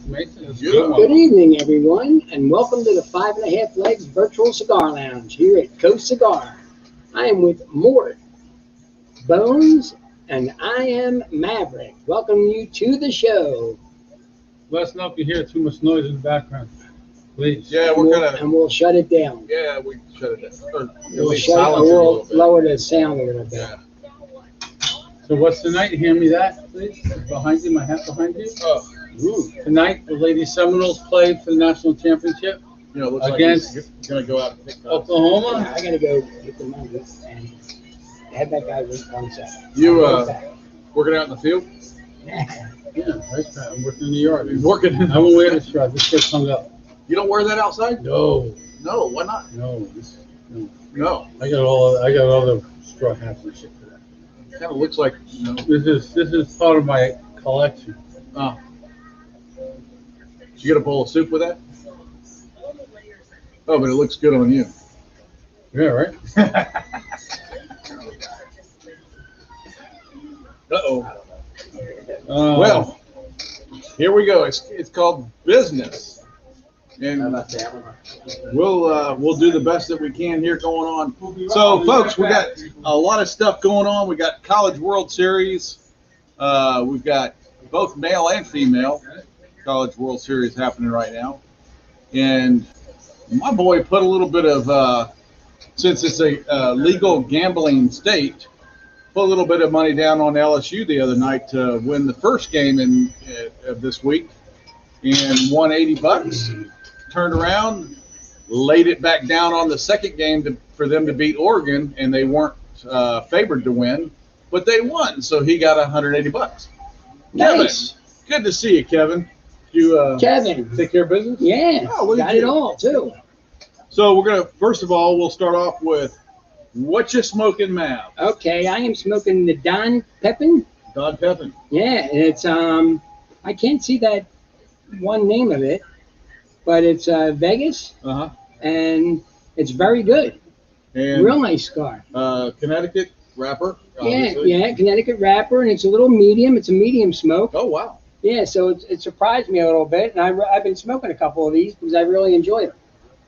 Mason. It's Good evening, everyone, and welcome to the 5.5 Legs Virtual Cigar Lounge here at Coast Cigar. I am with Mort, Bones, and I am Maverick. Welcome you to the show. Let us know if you hear too much noise in the background, please. Yeah, we'll shut it down. Yeah, we shut it down. Or at We'll, least shut it, silence it a little we'll bit. lower the sound a little bit. Yeah. So what's tonight? Hand me that, please. Behind you, my hat behind you. Oh, Tonight, the Lady Seminoles played for the national championship you know, it looks against like he's gonna go out and pick up. Oklahoma. I gotta go get the money and have that guy wait 1 second. You I'll be back. working out in the field? Yeah. Yeah, right, Pat. I'm working in New York. He's working. I won't wear this shirt. This gets hung up. You don't wear that outside? No, No, why not? no. No. I got all the straw hats and shit for that. Kind of looks like, you know. This is part of my collection. Oh. Did you get a bowl of soup with that? Oh, but it looks good on you. Yeah, right. Uh-oh. Well, Well, here we go. It's called business, and we'll do the best that we can here going on. So, folks, we got a lot of stuff going on. We got College World Series. We've got both male and female College World Series happening right now, and my boy put a little bit of since it's a legal gambling state. Put a little bit of money down on LSU the other night to win the first game of this week, and won $80. Turned around, laid it back down on the second game for them to beat Oregon, and they weren't favored to win, but they won, so he got $180. Nice. Kevin, good to see you, Kevin. You Kevin. take care of business. Yeah. Oh, look at got it you. all, too. So we're gonna first of all we'll start off with what you smoking, Mav? Okay, I am smoking the Don Pepin. Don Pepin. Yeah, it's I can't see that one name of it, but it's Vegas, Uh-huh. and it's very good. And Real nice cigar. Connecticut wrapper. Yeah, Obviously. yeah, Connecticut wrapper, and it's a little medium. It's a medium smoke. Oh wow. Yeah, so it surprised me a little bit, and I've been smoking a couple of these because I really enjoy them.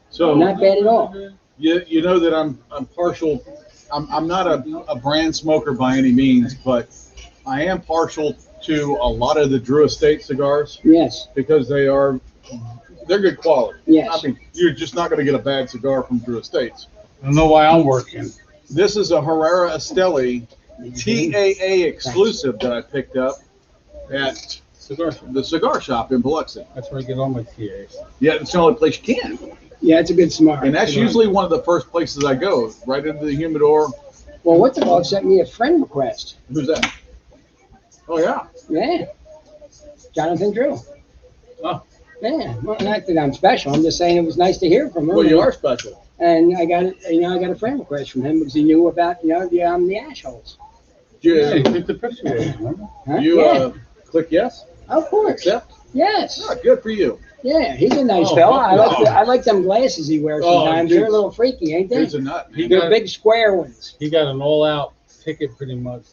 So Not bad at all. you know that I'm partial. I'm not a brand smoker by any means, but I am partial to a lot of the Drew Estate cigars Yes, because they're good quality. yes. I mean, you're just not going to get a bad cigar from Drew Estates. I don't know why I'm working. This is a Herrera Esteli TAA exclusive that I picked up at Cigar shop. the cigar shop in Biloxi. That's where I get all my TAs. Yeah, it's the only place you can. Yeah, it's a good smart. And that's usually one of the first places I go, right into the humidor. Well, what the dog sent me a friend request. Who's that? Oh, yeah. Yeah, Jonathan Drew. Oh. Yeah, well, not that I'm special. I'm just saying it was nice to hear from him. Well, you are special. And I got I got a friend request from him because he knew about, the ash holes. Yeah, You, you took the picture with it, remember? Huh? you Yeah, click yes? of course. Accept? Yes. Oh, good for you. Yeah, he's a nice Oh, fella. yeah. I like them glasses he wears Oh, sometimes. dude. They're a little freaky, ain't they? He's a nut. He They're got- big square ones. He got an all-out ticket pretty much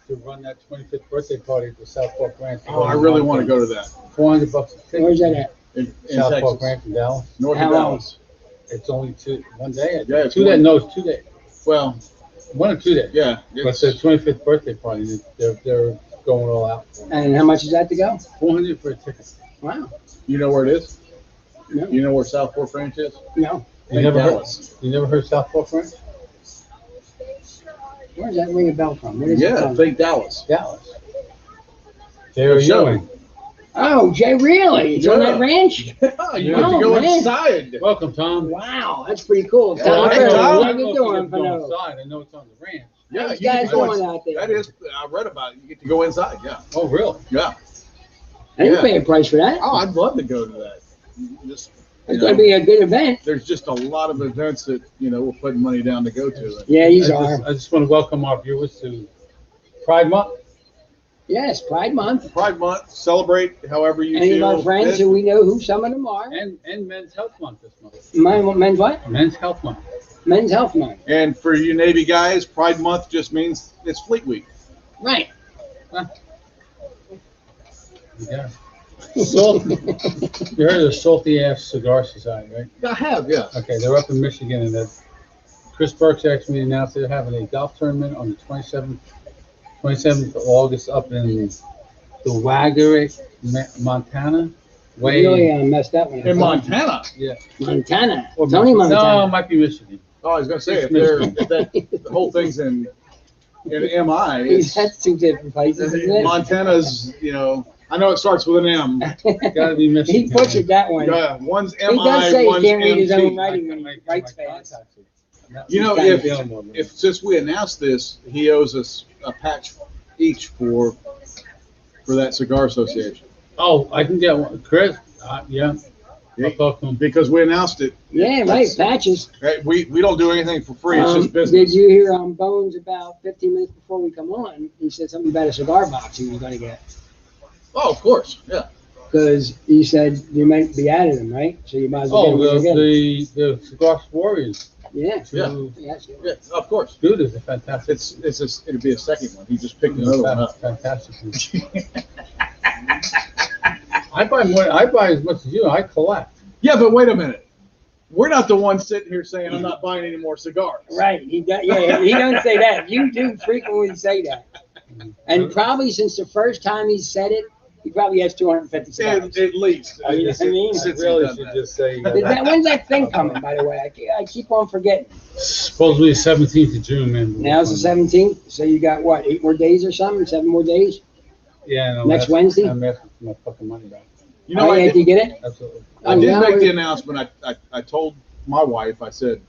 to run that 25th birthday party at the South Fork Ranch. Oh, I really want to go to that. $400 a ticket. Where's that at? In South Fork Texas. Ranch in Dallas. North How of long? Dallas. It's only one day. Yeah, it's 2 days. one- No, it's 2 days. Well, 1 or 2 days. yeah. But it's their 25th birthday party. They're going all out. And how much is that to go? $400 for a ticket. Wow. You know where it is? No. You know where South Fork Ranch is? No. You never Dallas. heard South Fork Ranch? Where does that ring a bell from? What is it Yeah, from? think Dallas. Dallas. They're Good show. Ewing. Oh, Jay, really? It's on Yeah. that ranch? You get to Oh, go man. inside. Welcome, Tom. Wow, that's pretty cool. Yeah, Tom, hey, Bird, Tom. how I you don't know if doing, you get to go Pano? inside. I know it's on the ranch. Yeah, How's you get guys to go doing inside. out there? That is, I read about it. You get to go inside. Yeah. Oh, really? Yeah. I didn't Yeah. pay a price for that. Oh, I'd love to go to that. Just, you It's know, going to be a good event. there's just a lot of events that, we're putting money down to go to. Yeah, these are. I just want to welcome our viewers to Pride Month. Yes, Pride Month. Pride Month, celebrate however you Any of feel. our friends who we know who some of them are. And Men's Health Month this month. Men's what? Men's Health Month. Men's Health Month. And for you Navy guys, Pride Month just means it's Fleet Week. Right. Yeah. Salt. You heard of the Salty Ass Cigar Society, right? I have, yeah. Okay, they're up in Michigan, and Chris Burks actually announced they're having a golf tournament on the 27th of August up in the Waggerick, Montana. Really messed up one. In Montana. Yeah. Montana. Or Tony No, it Montana. might be Michigan. Oh, I was gonna say It's if they're Michigan. if that the whole thing's in MI, it's, That's two different places, isn't it? Montana's. You know, I know it starts with an M. Gotta be Michigan. He butchered that one. Yeah, one's He does MI, say he one's can't read his own MT. writing when he writes fast. You know, He's if since we announced this, he owes us a patch each for that cigar association. Oh, I can get one. Chris, yeah. I'll talk to him. Because we announced it. Yeah, right, patches. Right, we don't do anything for free. It's just business. Did you hear Bones about 15 minutes before we come on? He said something about a cigar box he was going to get. Oh, of course, yeah. Because he said you might be adding them, right? So you might as well Oh, get them. the Cigar Warriors. Yeah. Yeah. Yes. Yeah, of course. Dude is a fantastic. It'll be a second one. He just picked another one up. Fantastic. I buy as much as you. I collect. Yeah, but wait a minute. We're not the ones sitting here saying I'm not buying any more cigars. Right. He does. Yeah. He doesn't say that. You do frequently say that. And probably since the first time he said it, he probably has 250 cigars. At least. You know what I mean? I really should just say. When's that thing coming, by the way? I keep on forgetting. Supposedly 17th of June, man. Now's the 17th, so you got what, 8 more days or something? 7 more days? Yeah. No, Next Wednesday? I'm asking for my fucking money back. You know, yeah, I did you get it? Absolutely. I did yeah, make the we're- announcement. I told my wife, I said,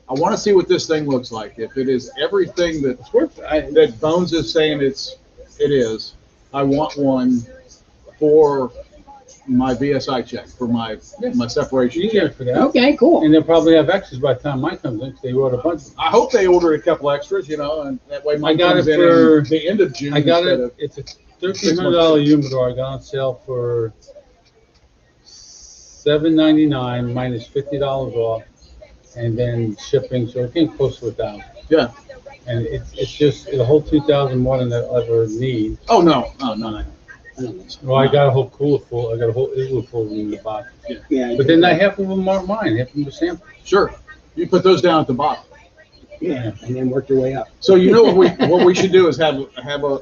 I want to see what this thing looks like. If it is everything that It's worth. that Bones is saying it is, I want one for my BSI check, for my separation You can get check. it for that. Okay, cool. And they'll probably have extras by the time mine comes in. 'Cause they wrote a bunch. I hope they ordered a couple extras, you know, and that way mine I got comes it in for- at the end of June. I got instead it. of- It's a $1,300 humidor. I got on sale for $799 minus $50 off, and then shipping. So it came close to $1,000. Yeah. And it's just it'll hold 2,000 more than I ever need. Oh no, no. Well, I got a whole cooler full. I got a whole igloo full in the box. Yeah, But then not half of them aren't mine. Half of them are samples. Sure, you put those down at the bottom. yeah, and then work your way up. So you know what we should do is have a.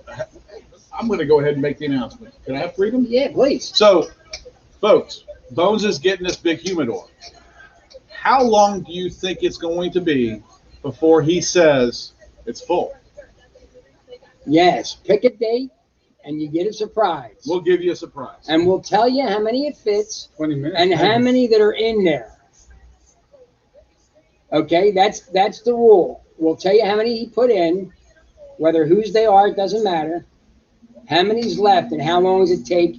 I'm going to go ahead and make the announcement. Can I have freedom? Yeah, please. So, folks, Bones is getting this big humidor. How long do you think it's going to be before he says it's full? Yes, pick a date, and you get a surprise. We'll give you a surprise. And we'll tell you how many it fits 20 minutes. and how many that are in there. Okay, that's the rule. We'll tell you how many he put in, whether whose they are, it doesn't matter. How many's left, and how long does it take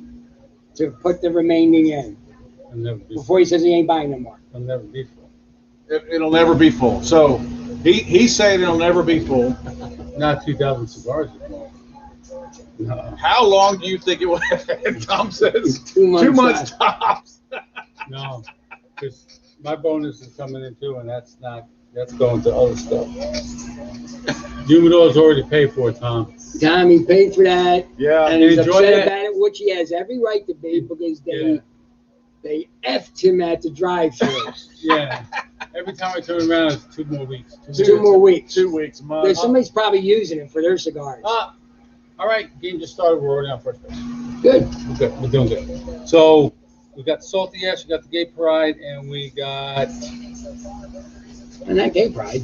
to put the remaining in It'll never be. before he says he ain't buying no more. It'll never be full. It'll never be full. So he's saying it'll never be full. Not 2,000 cigars. Anymore. No. How long do you think it will? Tom says 2 months. 2 months tops. No, because my bonus is coming in too, and that's going to other stuff. Humidor's already paid for, Tom. Tommy paid for that, Yeah. and he's enjoy upset that. about it, which he has every right to be because they effed him at the drive-thru. Yeah. Every time I turn around, it's 2 more weeks. 2 more weeks. 2 weeks, a month. There's somebody's probably using it for their cigars. All right, game just started. We're already on first base. Good. We're good. We're doing good. So we got Salty Ash, we got the Gay Pride, and we got And that gay pride.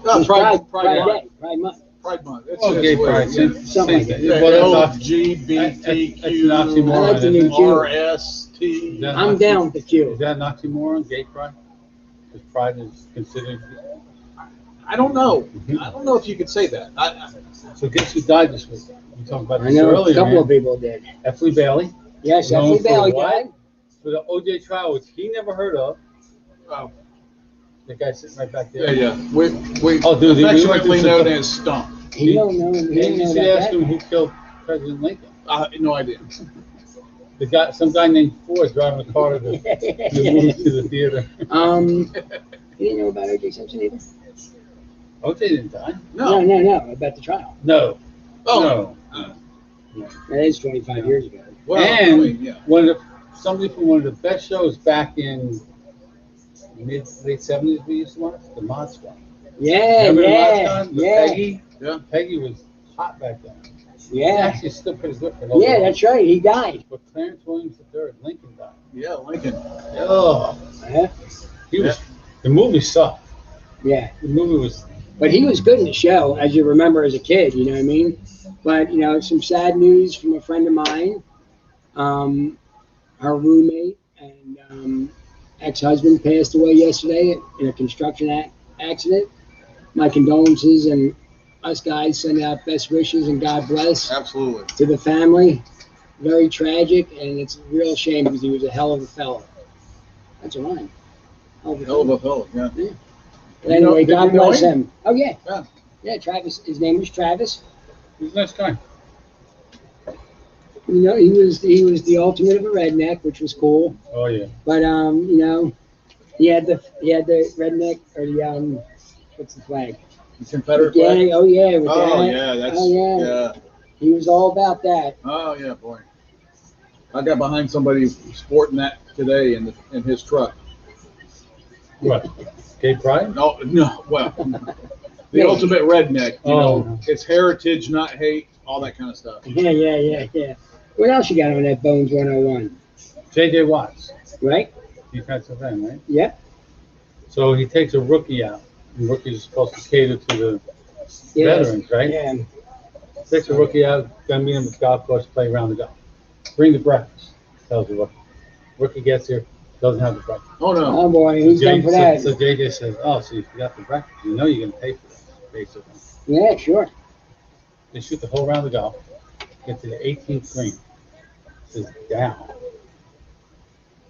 Oh, It's Pride Pride Month. Day. Pride month. Pride Month. It's Gay what Pride. it Same, is. Something same like thing. that. Well, that's LGBTQ. that's an oxymoron. I like the new Q. RST. Is that I'm an down with the Is Q. that an oxymoron, Gay Pride? Because Pride is considered. I don't know. I don't know if you could say that. So guess who died this week? We talked about I this know earlier, a couple man. of people did. Effley Bailey. Yes, Known Effley for Bailey what? died. For the OJ trial, which he never heard of. Oh, The guy sitting right back yeah, there. yeah. We Oh, dude, we went affectionately through known some- as Stump. He don't know. He And didn't you know should about ask that. him who killed President Lincoln. No idea. The guy, some guy named Ford driving a car to the movie to the theater. You didn't know about O.J. Simpson either? OJ didn't die. No, about the trial. No. Oh, No. That is 25 years ago. Well, and I mean, yeah. somebody from one of the best shows back in late 70s we used to watch, the Mod Squad. Yeah, Remember the Mod yeah, Squad? With yeah, Peggy? Yeah. Peggy was hot back then. yeah. Actually, still pretty good for Yeah, that's right. He died. But Clarence Williams III, Lincoln died. Yeah, Lincoln. Oh, Yeah. he was. The movie sucked. Yeah. The movie was. But he was good in the show, as you remember as a kid, you know what I mean? But, you know, some sad news from a friend of mine. Her roommate and ex-husband passed away yesterday in a construction accident. My condolences, and us guys send out best wishes and God bless Absolutely. to the family. Very tragic, and it's a real shame because he was a hell of a fellow. That's a line. Hell of a fellow, yeah. But anyway, did you God know bless him. Oh, yeah. Yeah. Yeah, Travis. His name was Travis. He was a nice guy. You know, he was the ultimate of a redneck, which was cool. Oh yeah. But you know, he had the redneck or the what's the flag? The Confederate Yeah. flag? Oh yeah. With Oh, that. yeah. That's, Oh yeah. yeah. He was all about that. Oh, yeah, boy. I got behind somebody sporting that today in his truck. What? Gay pride? No, well, the Yeah. ultimate redneck. You Oh. know, it's heritage, not hate, all that kind of stuff. Yeah. What else you got on that Bones 101? J.J. Watts, Right? defensive end, right? Yep. So he takes a rookie out. And rookies are supposed to cater to the Yeah. veterans, right? Yeah. Takes a rookie out, gonna meet him at the golf course, play around the golf. Bring the breakfast, tells the rookie. Rookie gets here, doesn't have the breakfast. Oh, no. Oh boy, he's done for that. So JJ says, oh, so you forgot the breakfast. You know you're gonna pay for this, basically. Yeah, sure. They shoot the whole round of golf, get to the 18th green. Says down.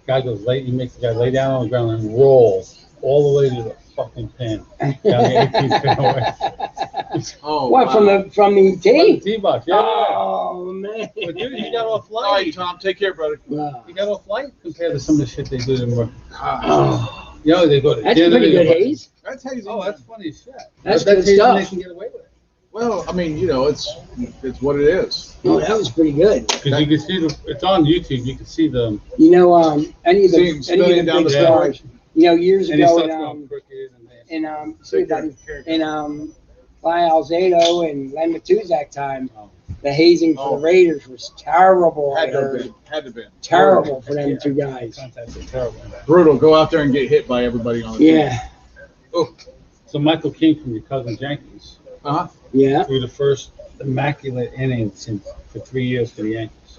Guy goes late, he makes the guy lay down on the ground and roll all the way to the fucking pin. Down the 18th fairway. Oh, What, wow. from the tee? Tee box, yeah. Oh man. But dude, he got off All right, light. Tom, take care, brother. Wow. He got off light compared to some of the shit they do in work. Oh, You know, they go to that's dinner. pretty they good go- haze. That's hazy. Oh, that's funny as shit. That's But good hazy stuff. They can get away with it. Well, I mean, you know, it's what it is. Oh, that was pretty good. Because you can see it's on YouTube. You can see the You know, any of See him the spinning down big the stars. You know, years and he ago starts going crooked and by Alzado and Len Matuzak time, Oh. the hazing for the Raiders was terrible. I Had to have heard. been. Had to have been. Terrible for them two guys. Contacts are terrible. Brutal. Go out there and get hit by everybody on the team. Yeah, So Michael King from your cousin Jenkins Uh-huh. yeah. threw the first immaculate inning for 3 years for the Yankees.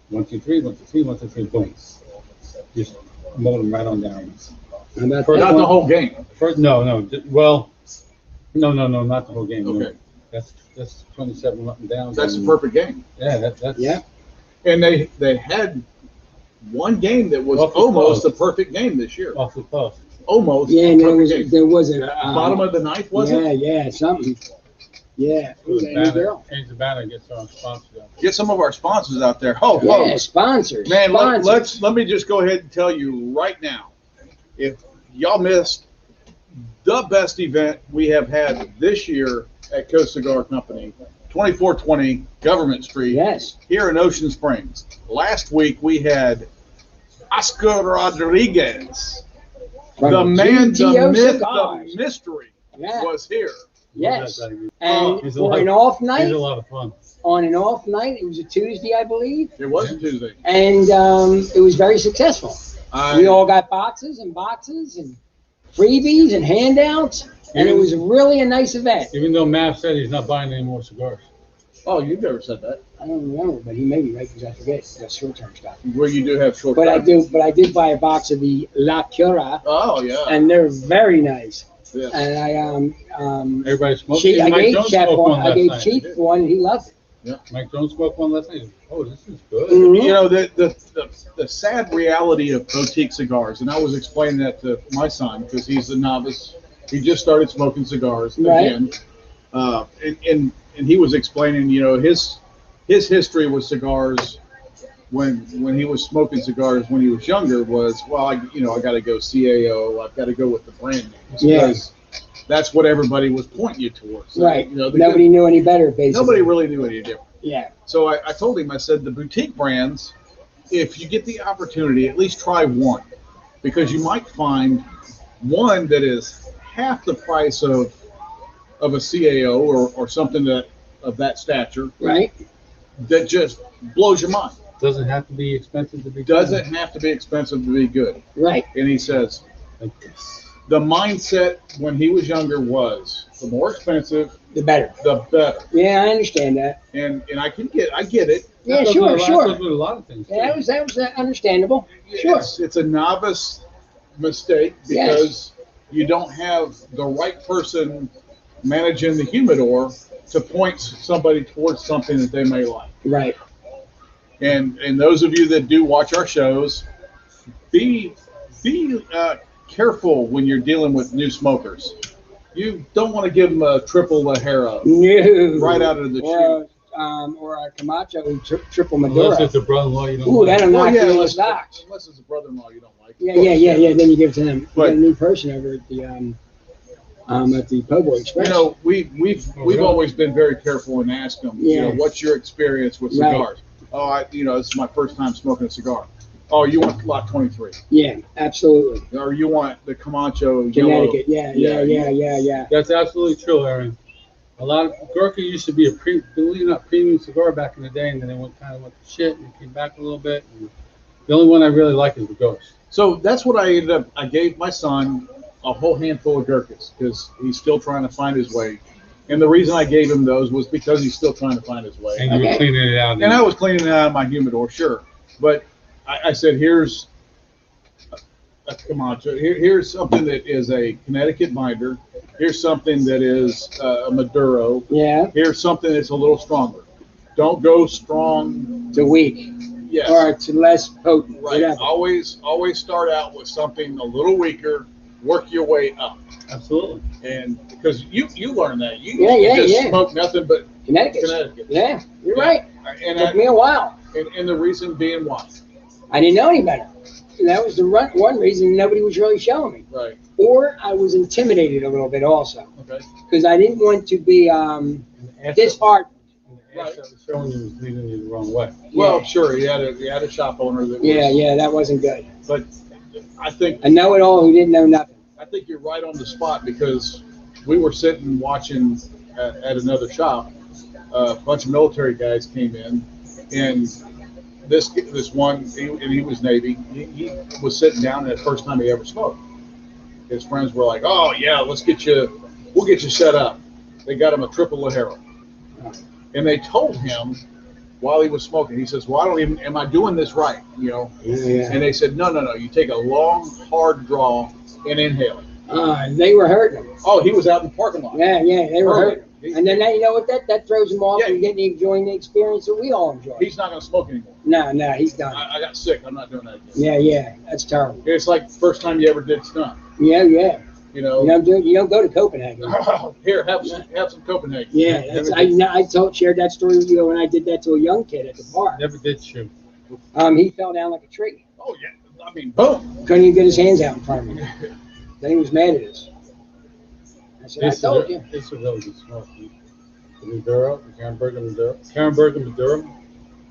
1, 2, 3, 1, 2, 3, 1, 2, 3, boom. Just mowed them right on down. How about First that? Not the whole game. First, no, well, no, not the whole game. No. Okay. That's 27 up and down. That's the perfect game. Yeah, that's Yeah. And they had one game that was Off the almost a post. perfect game this year. off the post. Almost. Yeah, a and perfect game. there was a Bottom of the ninth, was it? yeah, something. Yeah. Ooh, that new girl. Change the banner, gets our sponsor out. Get some of our sponsors out there. Oh, Yeah, folks. sponsors. Man, sponsors. let me just go ahead and tell you right now, if y'all missed the best event we have had this year at Coast Cigar Company, 2420 Government Street Yes. here in Ocean Springs. Last week we had Oscar Rodriguez, From the man, the GTO myth, Cigars. the mystery Yeah. was here. Yes. What does that mean? And He's a for lot- an off He's night, a lot of fun. on an off night, it was a Tuesday, I believe, It wasn't Tuesday. and it was very successful. We I, all got boxes and freebies and handouts, and it was really a nice event. Even though Mav said he's not buying any more cigars. oh, you've never said that. I don't remember, but he may be right because I forget the short-term stuff. Where you do have short But I time. did buy a box of the La Cura, Oh, yeah. and they're very nice. Yeah. And Everybody smoked. I Mike gave Jones Chef smoked one. I last gave night. Chief one, and he loved it. Mike Jones smoked one last night. Oh, this is good. Mhm. You know, the sad reality of boutique cigars, and I was explaining that to my son because he's a novice. He just started smoking cigars Right. again. And he was explaining, you know, his history with cigars when he was smoking cigars when he was younger was, well, I got to go CAO. I've got to go with the brand names. Yeah. Because that's what everybody was pointing you towards. So, Right. You know, Nobody knew any better, basically. nobody really knew any different. Yeah. So I told him, I said, the boutique brands, if you get the opportunity, at least try one, because you might find one that is half the price of a CAO or something that of that stature Right. that just blows your mind. Doesn't have to be expensive to be Doesn't have to be expensive to be good. Right. And he says like this. the mindset when he was younger was the more expensive, The better. the better. Yeah, I understand that. And I get it. Yeah, That goes sure, with a lot- sure. That goes with a lot of things. Yeah, too. that was understandable. Sure. It's a novice mistake because you don't have the right person managing the humidor to point somebody towards something that they may like. Right. And those of you that do watch our shows, be careful when you're dealing with new smokers. You don't want to give them a triple Lajero No. right out of the chute. Or a Camacho triple Unless Maduro. it's a brother-in-law you don't Ooh, like. that'll knock you in the unless, stocks. unless it's a brother-in-law you don't like. Yeah. Then you give it to them. You But- got a new person over at the Po' Boy Express. You know, we've always been very careful and ask them, you know, Yeah. what's your experience with Right. cigars? Oh, this is my first time smoking a cigar. Oh, you want Lot 23, Yeah, absolutely. or you want the Camacho Connecticut. yellow. Yeah. That's absolutely true, Aaron. A lot of Gurkha used to be a believe it or not, premium cigar back in the day, and then it went to shit and came back a little bit. And the only one I really like is the Ghost. So that's what I ended up. I gave my son a whole handful of Gurkhas because he's still trying to find his way. And the reason I gave him those was because he's still trying to find his way. And you were cleaning it out. And I was cleaning it out of my humidor, sure. But I said, here's a Camacho. Here's something that is a Connecticut binder. Here's something that is a Maduro. Yeah. Here's something that's a little stronger. Don't go strong. To weak. Yes. Or to less potent. Right. Whatever. Always start out with something a little weaker. Work your way up. Absolutely. And because you learn that. You Yeah, just yeah. smoke nothing but Connecticut. Connecticut. Yeah, you're Yeah. right. And, Took me a while. and the reason being why. I didn't know any better. And that was the one reason nobody was really showing me. Right. Or I was intimidated a little bit also. Okay. Because I didn't want to be disheartened. The ass that was showing you was leading you the wrong way. Well, Yeah. sure, he had a shop owner that was. Yeah, that wasn't good. But I think A know-it-all who didn't know nothing. you're right on the spot because we were sitting watching at another shop. A bunch of military guys came in, and this one, he was Navy. He was sitting down, and the first time he ever smoked. His friends were like, "Oh yeah, we'll get you set up." They got him a triple Lajero, and they told him while he was smoking. He says, "Well, am I doing this right?" Yeah. And they said, no. You take a long, hard draw and inhale it. They were hurting him. Oh, he was out in the parking lot. Yeah, they were hurting him. He- And then that, you know what, that throws him off Yeah. and enjoying the experience that we all enjoy. He's not going to smoke anymore. No, he's done. I got sick. I'm not doing that again. Yeah, that's terrible. It's like the first time you ever did stunt. Yeah. You know, You don't go to Copenhagen. here, have some Copenhagen. Yeah, I shared that story with you when I did that to a young kid at the bar. Never did shoot. He fell down like a tree. Oh yeah, I mean, boom. Couldn't even get his hands out in front of me. Then he was mad at us. I said, I told you. This is a really good smoke. The Maduro, the Carenberg and Maduro.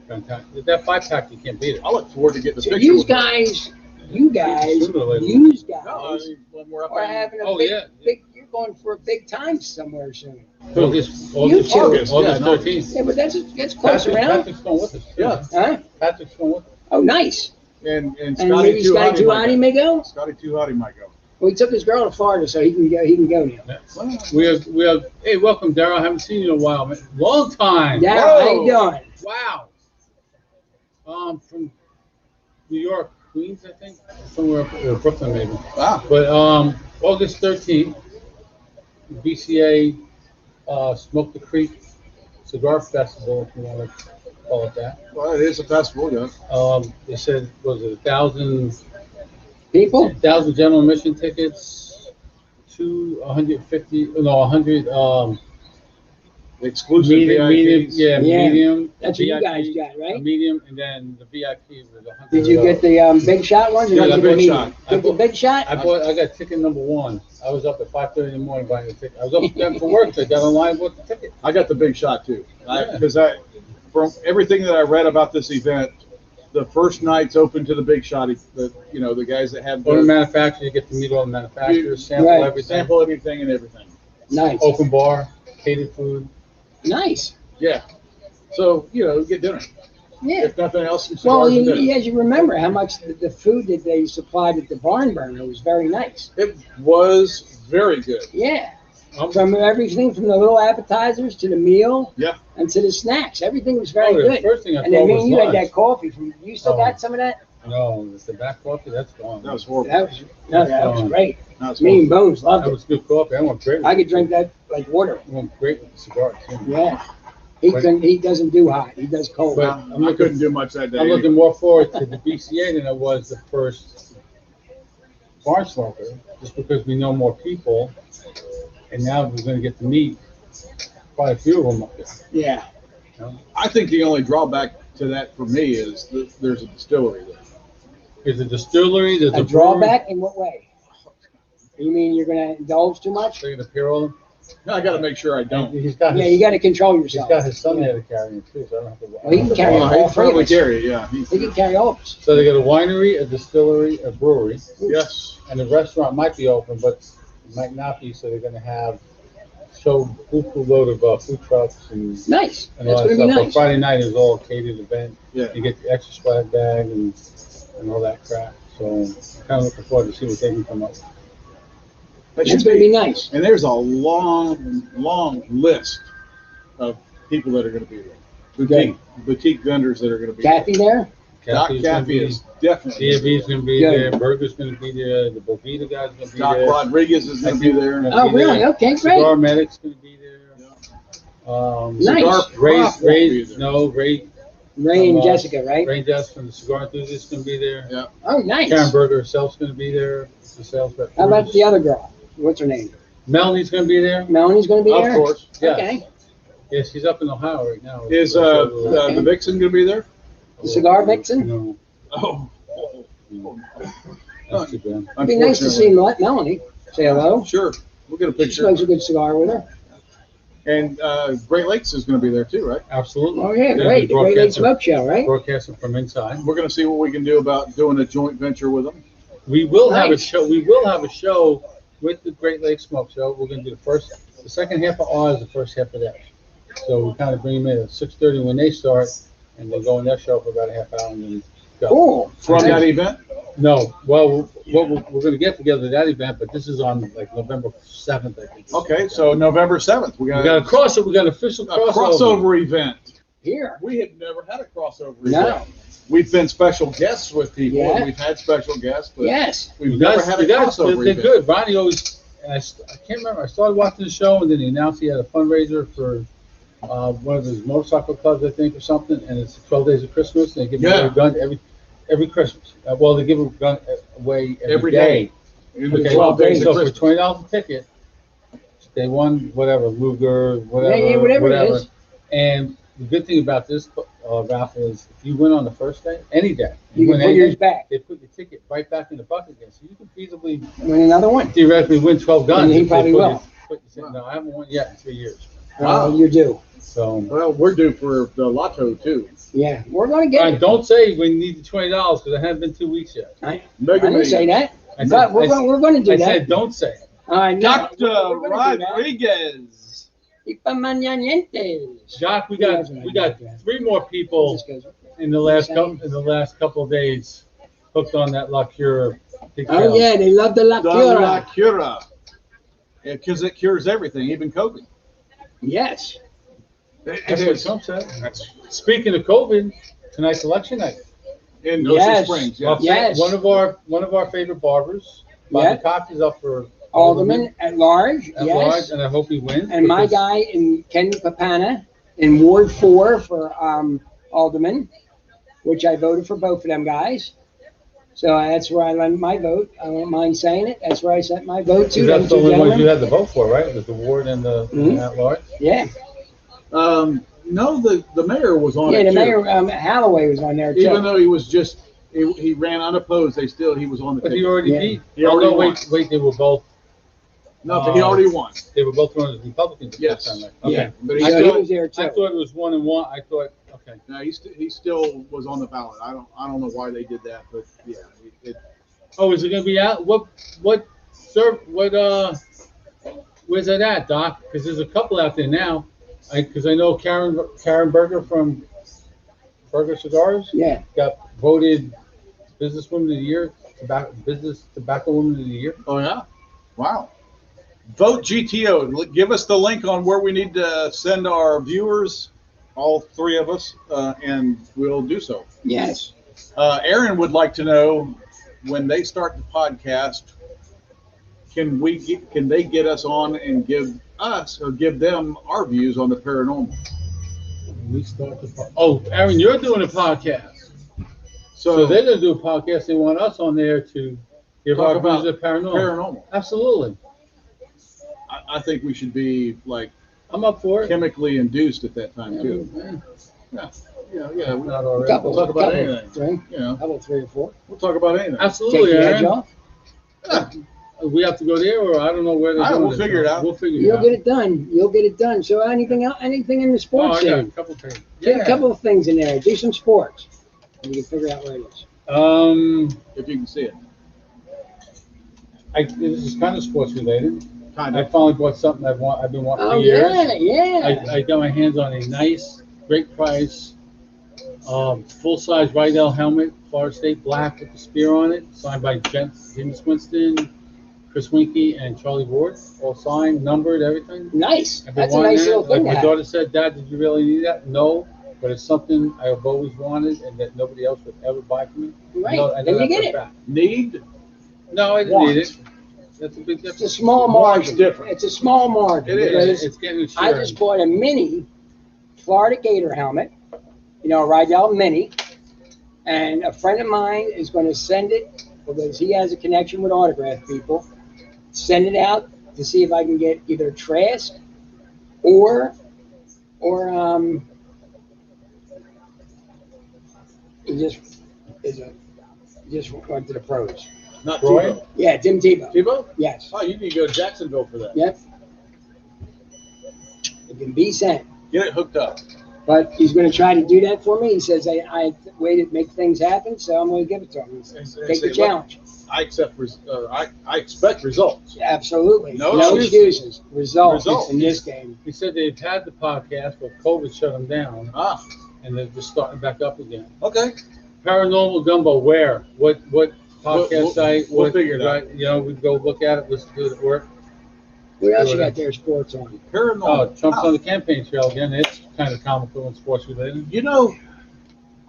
Fantastic. That 5-pack, you can't beat it. I look forward to getting the So picture. you with him. guys, Sooner or later. No, I mean, when we're up are in having a Oh, big, yeah. big, you're going for a big time somewhere soon. August August, yeah, 13th. Yeah, but that's close around. Patrick's going with us. Yeah. Huh? Patrick's going with us. Oh, nice. and And Scotty maybe Scotty Too Tuhati may go. Scotty Too Hotty might go. Well, he took his girl to Florida, so he can go. He can go now. We have. Hey, welcome, Daryl. I haven't seen you in a while, man. Long time. Yeah, Whoa. how you doing? Wow. From New York, Queens, I think, somewhere up or Brooklyn, maybe. Wow. But August 13th, BCA Smoke the Creek Cigar Festival, if you want to call it that. Well, it is a festival, yeah. They said, was it 1,000 People? general admission tickets, 100 Exclusive medium, VIPs. Yeah. medium. That's what you VIP, guys got, a right? medium, and then the VIP was 100. Did you get the big shot ones? Or Yeah, did the you big get the shot. medium? Get the big shot? I got ticket number 1. I was up at 5:30 in the morning buying a ticket. I was up there for work, so I got online and bought the ticket. I got the big shot too. Yeah. Because from everything that I read about this event, the first night's open to the big shotty, the guys that have All the the manufacturers, you get to meet all the manufacturers, sample Right. everything. sample everything and everything. Nice. Open bar, catered food. Nice. Yeah. So, get dinner. Yeah. If nothing else, some Well, cigars and dinner. as you remember how much the food that they supplied at the barn burner was very nice. It was very good. Yeah. From everything from the little appetizers to the meal. Yeah. And to the snacks. Everything was very The good. first thing I And then thought me was and you had lunch. that coffee from, you still Oh. got some of that? No, the back coffee, that's gone. That was horrible. That was great. That was Me and Bones loved That it. was good coffee. I went great. I could drink that like water. I went great with the cigars. Too. Yeah. He doesn't do hot. He does cold. But I couldn't do much that day. I'm looking more forward to the BCA than I was the first barn smoker, just because we know more people, and now we're going to get to meet quite a few of them up there. Yeah. You know? I think the only drawback to that for me is that there's a distillery there. There's a distillery. There's A a drawback in what way? You mean you're going to indulge too much? They're going to pair all them. I got to make sure I don't. He's got Yeah, his, you got to control he's yourself. got his son there to carry him too, so I don't have to. Well, he can carry Well, all he'd probably three of us. carry it, yeah. He can carry all of us. So they got a winery, a distillery, a brewery, Yes. and the restaurant might be open, but it might not be. So they're going to have show full load of food trucks and Nice. and That's all that going to be stuff. But nice. Friday night is all a catered event. Yeah. You get the extra swag bag and all that crap. So I'm kind of looking forward to see what they can come up with. That That's should going to be be. nice. And there's a long list of people that are going to be there. Boutique vendors that are going to be Kathy there? there. Doc Kathy's gonna Caffey be- is definitely. DAV's going to be Good. there. Burger's going to be there. The Bovita guy's going to be Doc there. Rodriguez is going to be there. Yeah. Oh, be really? there. Okay, great. Cigar Medic's going to be there. Nice. Cigar Prof won't be there. Ray and Uh, Jessica, right? Ray Jess from the Cigar Enthusiast is going to be there. Yeah. Oh, nice. Karen Berger herself's going to be there. The sales rep. How about the other girl? What's her name? Melanie's going to be there. Melanie's going to be Of there? course. Yes. Okay. Yeah, she's up in Ohio right now. Is the Vixen going to be there? The Cigar Vixen? No. Oh. That's too bad. It'd be nice to see Melanie. Say hello. Sure. We'll get a She picture. smokes a good cigar with her. And Great Lakes is going to be there too, right? Absolutely. Oh, yeah, They're great. The Great Lakes broadcasting- Smoke Show, right? Broadcasting from inside. We're going to see what we can do about doing a joint venture with them. We will have a Nice. show. We will have a show with the Great Lakes Smoke Show. We're going to do the second half of ours, the first half of theirs. So we kind of bring them in at 6:30 when they start, and they'll go in their show for about a half hour and then go. Cool. From that event? No, well, we're going to get together at that event, but this is on like November 7th, I think. Okay, so November 7th. We We got got a crossover. We got an official a crossover event. Here. We have never had a crossover No. event. We've been special guests with people, Yeah. and we've had special guests, but Yes. we've You never guys, had a you guys, crossover they're event. good. Ronnie always, and I can't remember. I started watching the show, and then he announced he had a fundraiser for one of his motorcycle clubs, I think, or something. And it's 12 Days of Christmas, and they give away a gun every Christmas. Well, they give a gun away every day. In the Okay, 12 days so of for Christmas. $20 a ticket, they won whatever Luger, whatever, Yeah, whatever it is. And the good thing about this raffle is, if you win on the first day, any day, You win can put any yours day, back. they put your ticket right back in the bucket again, so you can feasibly Win another one. theoretically win 12 guns. And he if they probably put will. No, I haven't won yet in 3 years. Wow. You do. So, Well, we're due for the lotto too. Yeah. We're going to get it. don't say we need the $20 because it hasn't been 2 weeks yet. I Mega didn't say Millions. that. I said, But we're going to do I that. said don't say it. All right. no, Dr. we're gonna do that. Rodriguez. Ipamanyanentes. Jock, we got 3 more people Just goes- in the last couple of days hooked on that La Cure. Oh, yeah. They love the La The La Cura. Cura. Because it cures everything, even COVID. Yes. That's what Trump said. Speaking of COVID, tonight's election night. In Ocean Yes. Springs, Well, yeah. Yes. One of our favorite barbers, Bobby Yeah. Cox, is up for Alderman at large. at large, Yes. and I hope he wins. And my because- guy in Ken Papana in Ward 4 for Alderman, which I voted for both of them guys. So that's where I lent my vote. I don't mind saying it. That's where I sent my vote to. That's Them the two only ones you gentlemen. had to vote for, right? Was the ward and the Mhm. at large. Yeah. No, the mayor was on Yeah, it the too. mayor, Holloway was on there Even too. though he was just, he ran unopposed, he was on the But he ticket. already Yeah. beat. He Oh already no, won. wait, they were both. Nothing. He already won. They were both running as Republicans at Yes. that time, right? Okay. Yeah. But he So he still, was there too. I thought it was 1-1. I thought, okay. no, he still was on the ballot. I don't know why they did that, but yeah, Oh, is it gonna be out? Where's that at, Doc? Because there's a couple out there now. Because I know Karen Berger from Berger Cigars Yeah. got voted Businesswoman of the Year, Tobacco Woman of the Year. Oh yeah, wow. Vote GTO. Give us the link on where we need to send our viewers, all three of us, and we'll do so. Yes. Aaron would like to know when they start the podcast, can they get us on and give us or give them our views on the paranormal? We start Aaron, you're doing a podcast. So they're gonna do a podcast. They want us on there to give Talk our about views of paranormal. Absolutely. I think we should be like I'm up for it. chemically induced at that time too. Yeah. Yeah. Not already. We'll talk about anything. Three. You know, How about 3 or 4? we'll talk about anything. Absolutely, Take the edge Aaron. off. Yeah. We have to go there, or I don't know where they're doing We'll figure it out. We'll figure it You'll out. get it done. You'll get it done. So anything else? Anything in the Oh, sports I got a scene? couple things. Get a couple of things in there. Do some sports. And you can figure out where it is. If you can see it. This is kind of sports related. Kind I of. finally bought something I've been wanting Oh, for years. yeah. I got my hands on a nice, great price, full-size Rydell helmet, Florida State black with the spear on it, signed by James Winston, Chris Winkie, and Charlie Ward. All signed, numbered, everything. Nice. I've been That's a wanting nice that. little thing Like to my have. daughter said, Dad, did you really need that? No, but it's something I have always wanted and that nobody else would ever buy for me. Right. I know Then you that get for a it. fact. Need? No, I didn't Want. need it. That's a big difference. It's a small Want's margin. different. It's a small margin. It is. because It's getting I shared. just bought a mini Florida Gator helmet, a Rydell Mini, and a friend of mine is going to send it because he has a connection with autograph people. Send it out to see if I can get either Trask or he just went to the pros. Not Roy? Tebow. Yeah, Tim Tebow. Tebow? Yes. Oh, you need to go to Jacksonville for that. Yep. It can be sent. Get it hooked up. But he's going to try to do that for me. He says, I waited to make things happen, so I'm going to give it to him. Take the challenge. I expect results. Absolutely. No No excuses. excuses. Results Results. in this game. He said they've had the podcast, but COVID shut them down, Ah, and they're just starting back up again. okay. Paranormal Gumbo, where? What podcast We'll- site? we'll What, figure it out. right, we go look at it, listen to it at work. What else you got there, sports on? Paranormal. Oh, Trump's Ah, on the campaign trail again. It's kind of comical and sports related. You know,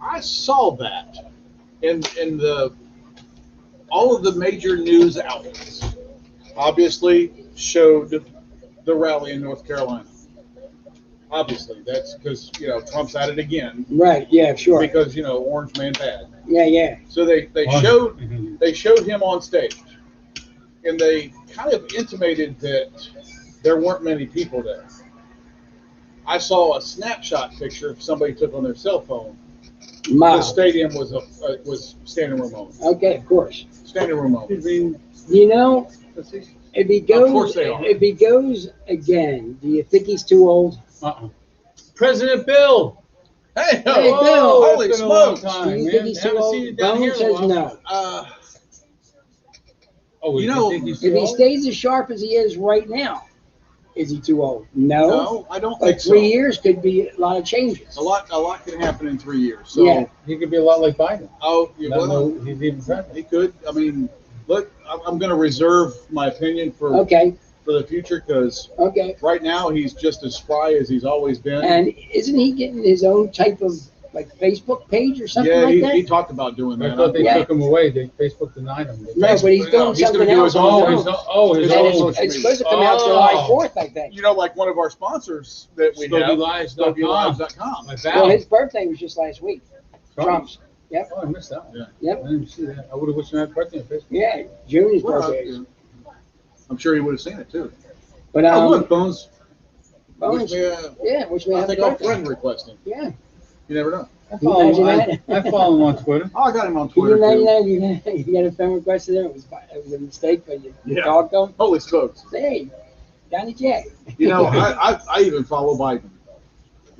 I saw that in all of the major news outlets obviously showed the rally in North Carolina. Obviously, that's because Trump's at it again Right, yeah, sure. because Orange Man bad. Yeah. So they Mhm. showed him on stage, and they kind of intimated that there weren't many people there. I saw a snapshot picture somebody took on their cell phone. The Miles. stadium was standing room only. Okay, of course. Standing room only. If he goes, Of course they are. if he goes again, do you think he's too old? President Bill. Hey, Hey, Bill. holy It's been a long smokes! time, Do you man. think he's too Haven't old? seen you down here Bone in a says while. no. Oh, You know, think he's If too he old? stays as sharp as he is right now, is he too old? No. No, I don't But think 3 so. years could be a lot of changes. A lot can happen in 3 years. So, Yeah. He could be a lot like Biden. oh, Not know he's even president. he could. I mean, look, I'm going to reserve my opinion for Okay. the future because Okay. right now he's just as spry as he's always been. And isn't he getting his own type of Facebook page or something yeah, like he that? talked about doing I that. thought they Yeah. took him away. Facebook denied him. No, but he's No, doing he's gonna something do else his on own- his his own. own. his And own it's, social it's media. supposed to come out Oh. July 4th, I think. Like one of our sponsors that we have, StogyLives.com. StogyLives.com. My Well, vow. his birthday was just last week. Trump's. Yep. Oh, I missed that one. Yeah. Yep. I didn't see that. I would have wished him happy birthday on Facebook. Yeah, Junior's Well, birthday is. I'm sure he would have seen it too. But Oh, look, Bones. Bones, Wish me a, yeah, wish me I happy think our birthday. friend requesting. Yeah. You never know. I Can you follow, imagine I follow him on Twitter. Oh, I got him on Can you Twitter imagine too. that? You got a phone request to them. It was a mistake, but you Yeah. talked to them. Holy smokes! Say, hey, Johnny Jack. You know, I even follow Biden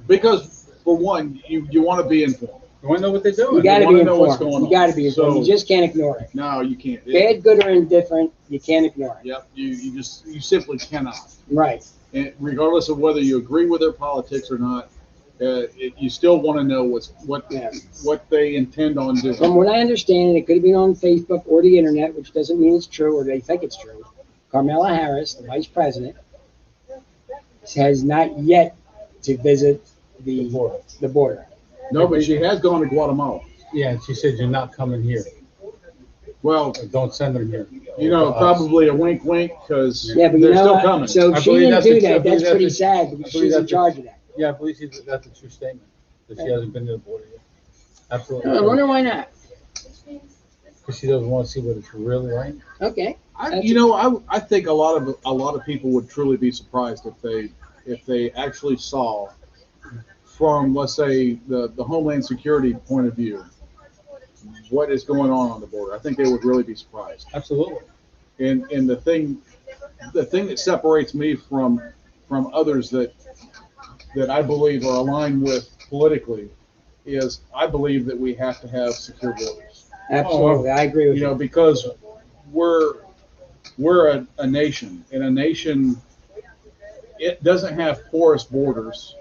because for one, you want to be informed. You want to know what they're doing? You got to wanna be know what's informed. going You got to on. be informed. You So- just can't ignore it. No, you can't. Bad, good, or indifferent, you can't ignore it. Yep. You simply cannot. Right. And regardless of whether you agree with their politics or not, you still want to know what they intend on doing. From what I understand, it could have been on Facebook or the internet, which doesn't mean it's true or they think it's true. Carmela Harris, the vice president, has not yet to visit the border. No, but she has gone to Guatemala. Yeah, and she said you're not coming here. Well, Or don't send them here. you know, To us. probably a wink, wink, because Yeah, but you they're know still what? coming. So I she believe didn't that's do a- I that. believe That's pretty that's a- sad I because believe she's in that's a- charge of that. Yeah, I believe that's a true statement. That she hasn't been to the border yet. Absolutely. I wonder why not. Because she doesn't want to see what it's really like. Okay. I think a lot of people would truly be surprised if they actually saw from, let's say, the Homeland Security point of view what is going on the border. I think they would really be surprised. Absolutely. And the thing that separates me from others that I believe are aligned with politically is I believe that we have to have secure borders. Absolutely. I agree with You you. know, because we're a nation, and a nation, it doesn't have porous borders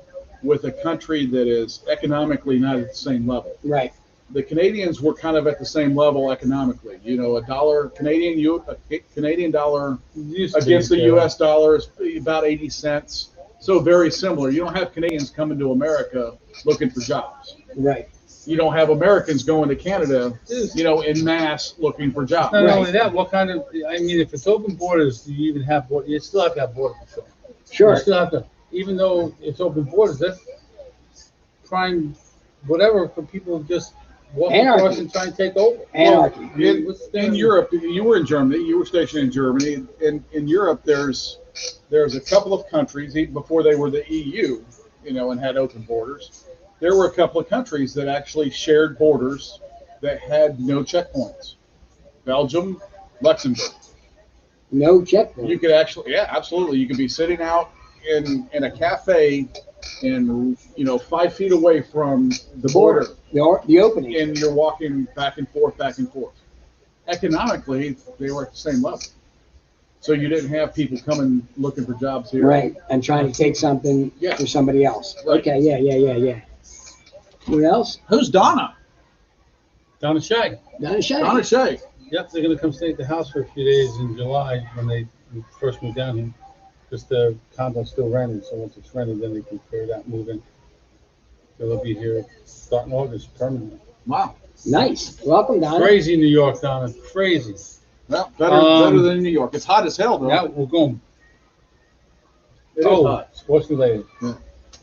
with a country that is economically not at the same level. Right. The Canadians were kind of at the same level economically. You know, a Canadian dollar Used to be, against the so- U.S. dollar is about 80 cents. So very similar. You don't have Canadians coming to America looking for jobs. Right. You don't have Americans going to Canada, you know, in mass looking for jobs. Not Right. only that, what kind of, I mean, if it's open borders, do you even have, you still have to have border control. Sure. You still have to, even though it's open borders, that's prime, whatever, for people to just walk Anarchy. across and try and take over. Anarchy. I mean, what's the- In Europe, you were in Germany. You were stationed in Germany. In Europe, there's a couple of countries, even before they were the EU, you know, and had open borders. There were a couple of countries that actually shared borders that had no checkpoints. Belgium, Luxembourg. No checkpoint. You could actually, yeah, absolutely. You could be sitting out in a cafe, and 5 feet away from the border, The opening. and you're walking back and forth, back and forth. Economically, they were at the same level. So you didn't have people coming looking for jobs here. Right. And trying to take something Yeah. for somebody else. Right. Okay. Yeah. What else? Who's Donna? Donna Shea. Donna Shea. Donna Shea. Yep, they're gonna come stay at the house for a few days in July when they first moved down here. Because the condo's still rented, so once it's rented, then they can clear it out, move in. So they'll be here starting August permanently. Wow. Nice. Welcome, Donna. Crazy New York, Donna, crazy. Well, better than New York. It's hot as hell, though. Now we're going. It is Oh, hot. sports related. Yeah.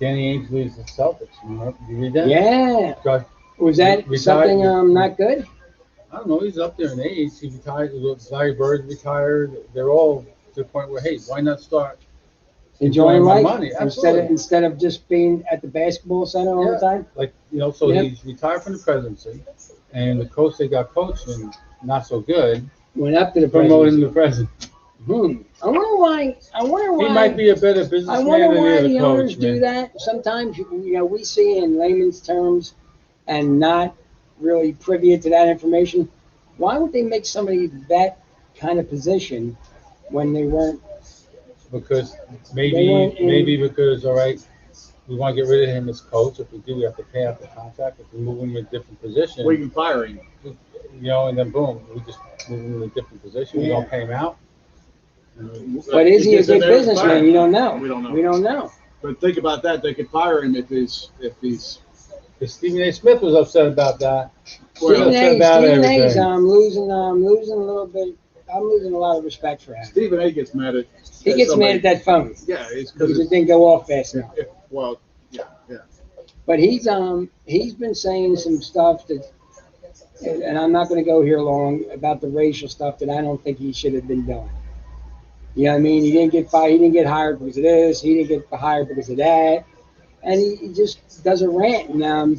Danny Ainge leaves the Celtics. Did you read that? Yeah. God, Was that Retired. something not good? I don't know. He's up there in age. He retired. Larry Bird retired. They're all to the point where, hey, why not start Enjoying my life money? Absolutely. instead of just being at the basketball center all the Yeah. time. Like, so Yep. he's retired from the presidency, and the coach they got coaching not so good, Went up to the promoted him president. to president. I wonder why. He might be a better I businessman wonder than why the the other owners coach, do man. that. Sometimes we see in layman's terms and not really privy to that information. Why would they make somebody that kind of position when they weren't? Because They weren't in- maybe because, all right, we want to get rid of him as coach. If we do, we have to pay out the contract. If we move him to a different position, We can fire him. and then boom, we just move him to a different position. We Yeah. don't pay him out. But is he a gets in good there and businessman? fire him. You don't know. We don't know. We don't know. But think about that. They could fire him if he's. Because Stephen A. Smith was upset about that. Well, Stephen upset A. about Stephen A. 's, everything. I'm losing a little bit. I'm losing a lot of respect for him. Stephen A. gets mad at. He gets somebody. mad at that phone Yeah, it's because because it didn't go off fast enough. well, yeah. But he's been saying some stuff that, and I'm not going to go here long about the racial stuff that I don't think he should have been doing. You know what I mean? He didn't get fired. He didn't get hired because of this. He didn't get hired because of that. and he just does a rant. And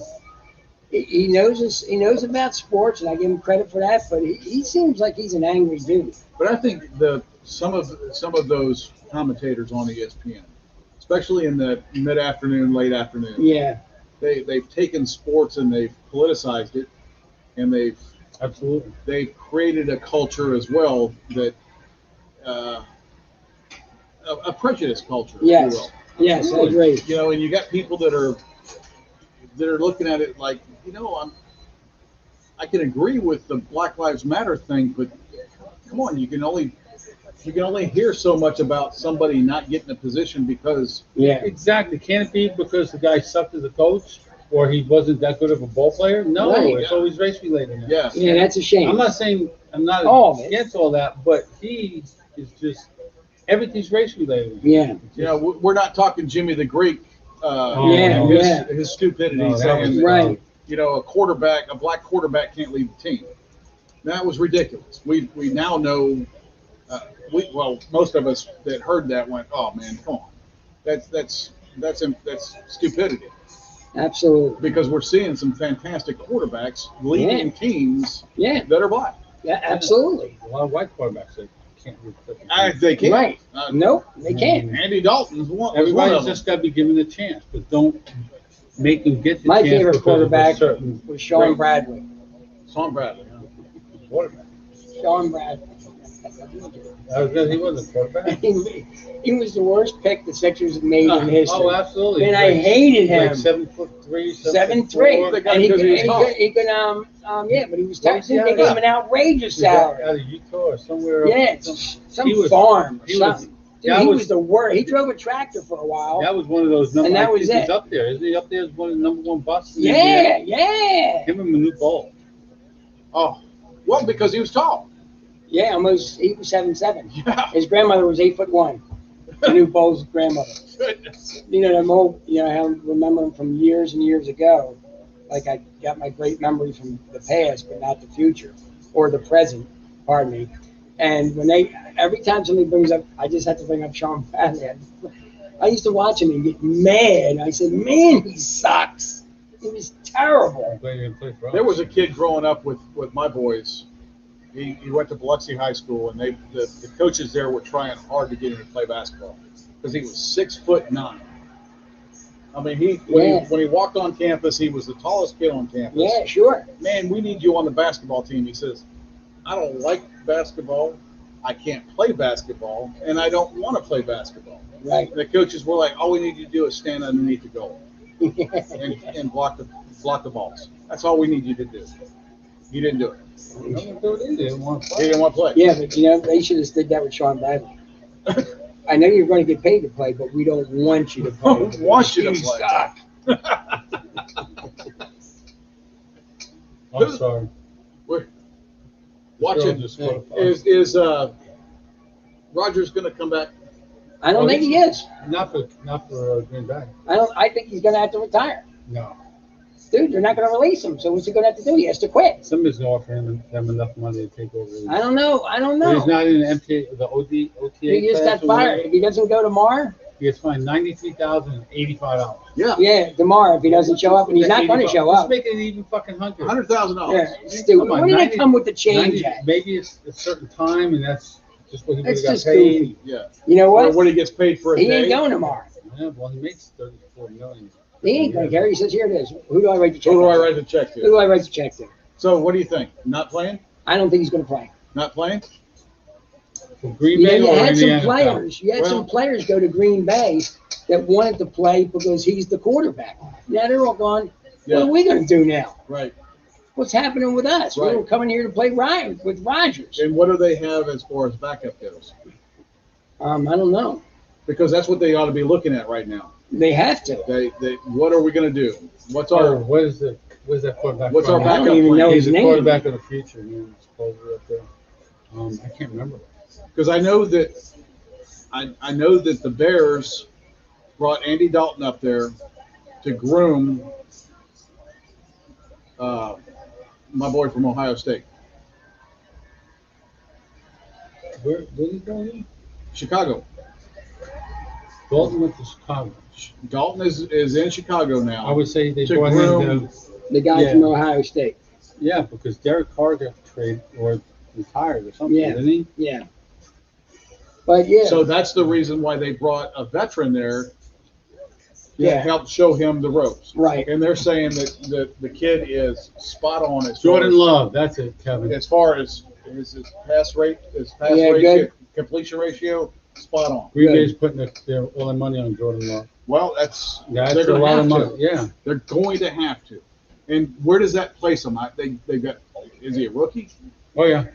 he knows he knows about sports, and I give him credit for that. But he seems like he's an angry dude. But I think some of those commentators on ESPN, especially in the mid-afternoon, late afternoon, Yeah, they've taken sports and they've politicized it, and Absolutely. they've created a culture as well that a prejudice culture, if you yes, will. yes, I agree. You know, and you got people that are looking at it like, I can agree with the Black Lives Matter thing, but come on, you can only hear so much about somebody not getting a position because Yeah, Exactly. Can it be because the guy sucked as a coach or he wasn't that good of a ball player? No, Right. it's always race related. Now. yeah, yeah, that's a shame. I'm not saying I'm not All of it. against all that, but he is just everything's race related. Yeah, we're not talking Jimmy the Greek. Oh, Yeah, and yeah. his stupidity No, that saying was that, right. a black quarterback can't lead the team. That was ridiculous. We now know. Most of us that heard that went, "Oh man, come on, that's stupidity." Absolutely. Because we're seeing some fantastic quarterbacks leading Yeah. teams Yeah, that are black. yeah, absolutely. A lot of white quarterbacks that can't read football. They can't. Right. Nope, they can't. Andy Dalton's one. Was one Everybody's of them. just got to be given a chance, but don't make them get the My chance favorite because of a quarterback certain was Sean Bradley. Sean Bradley. quarterback. Sean Bradley. He wasn't a quarterback. He was the worst pick the Sixers have made in history. Oh, absolutely. And I hated him. Like 7'3", 7'3", They got and him because he was tall. he could yeah, but he was What tough. was he They out gave of? him an outrageous Was that salary. out of Utah or somewhere. Yeah, Some- some he was- farm or he was- something. Dude, that he was- was the worst. He drove a tractor for a while. That was one of those numbers. And that I was think he's it. up there. Isn't he up there as one of the number one busts? in the Yeah, NBA? yeah, Give him a new ball. Oh, well, because he was tall. yeah. Almost, he was 7'7". Yeah. His grandmother was 8'1". New Bowles' grandmother. Goodness. Them old, I remember him from years and years ago. Like I got my great memory from the past, but not the future or the present. Pardon me. And every time somebody brings up, I just have to bring up Sean Bradley. I used to watch him and get mad. I said, "Man, he sucks. He was terrible." I'm glad you didn't play for us. There was a kid growing up with my boys. He went to Biloxi High School, and the coaches there were trying hard to get him to play basketball because he was 6'9". I mean, when he walked on campus, he was the tallest kid on campus. Yeah, sure. Man, we need you on the basketball team. He says, I don't like basketball. I can't play basketball, and I don't want to play basketball. Right. The coaches were like, all we need you to do is stand underneath the goal and block the balls. That's all we need you to do. You didn't do it. He didn't want to He play. didn't want to play. Yeah, but they should have did that with Sean Bradley. I know you're going to get paid to play, but we don't want you to play. Don't want you to play. suck. I'm sorry. Watching Just scored a five. is Rogers going to come back? I don't think he is. Not for Green Bay. I think he's going to have to retire. No. Dude, they're not going to release him. So what's he going to have to do? He has to quit. Somebody's going to offer him enough money to take over. I don't know. He's not in the OTA. He just got class or fired. whatever. If he doesn't go tomorrow, He gets fined $93,085. Yeah, yeah, tomorrow if he doesn't show up, and he's not going to show Let's up. make it even fucking $100. $100,000. Yeah, stupid. Come on, Where did 90 they come with the change 90 at? Maybe it's a certain time, and that's just what he would That's have got just paid. goofy. Yeah. You know Or what? what he gets paid for a He day. ain't going tomorrow. Yeah, well, he makes $34 million. He ain't going to care. He says, here it is. Who do I write the check Who do I to? write the check Who to? do I write the check to? So what do you think? Not playing? I don't think he's going to play. Not playing? For Green Yeah, Bay you or had in the some NFL? players. You had some Well- players go to Green Bay that wanted to play because he's the quarterback. Now they're all gone. Yeah. What are we going to do now? Right. What's happening with us? We Right. were coming here to play Ryan with Rodgers. And what do they have as far as backup goes? I don't know. Because that's what they ought to be looking at right now. They have to. They what are we going to do? What's Oh, our what's that quarterback? What's our from? I don't backup even plan? know He's his the name. quarterback of the future. Man, supposedly up there. I can't remember. Because I know that the Bears brought Andy Dalton up there to groom my boy from Ohio State, Where did he go? Chicago. Dalton went to Chicago. Dalton is in Chicago I now. would say they To brought groom- him to, The guy Yeah. from Ohio State. yeah, because Derek Carr got traded or retired or something, Yeah. didn't he? Yeah. But yeah, So that's the reason why they brought a veteran there to Yeah. help show him the ropes. right. And they're saying that the kid is spot on as Jordan far Love, that's it, Kevin. as far as his pass Yeah, ratio, good. completion ratio, spot on. Green Good. Bay's putting all their money on Jordan Love. Well, that's That's they're a going to lot have of money. to. Yeah. They're going to have to. And where does that place him? They got. Is he a rookie? Oh yeah.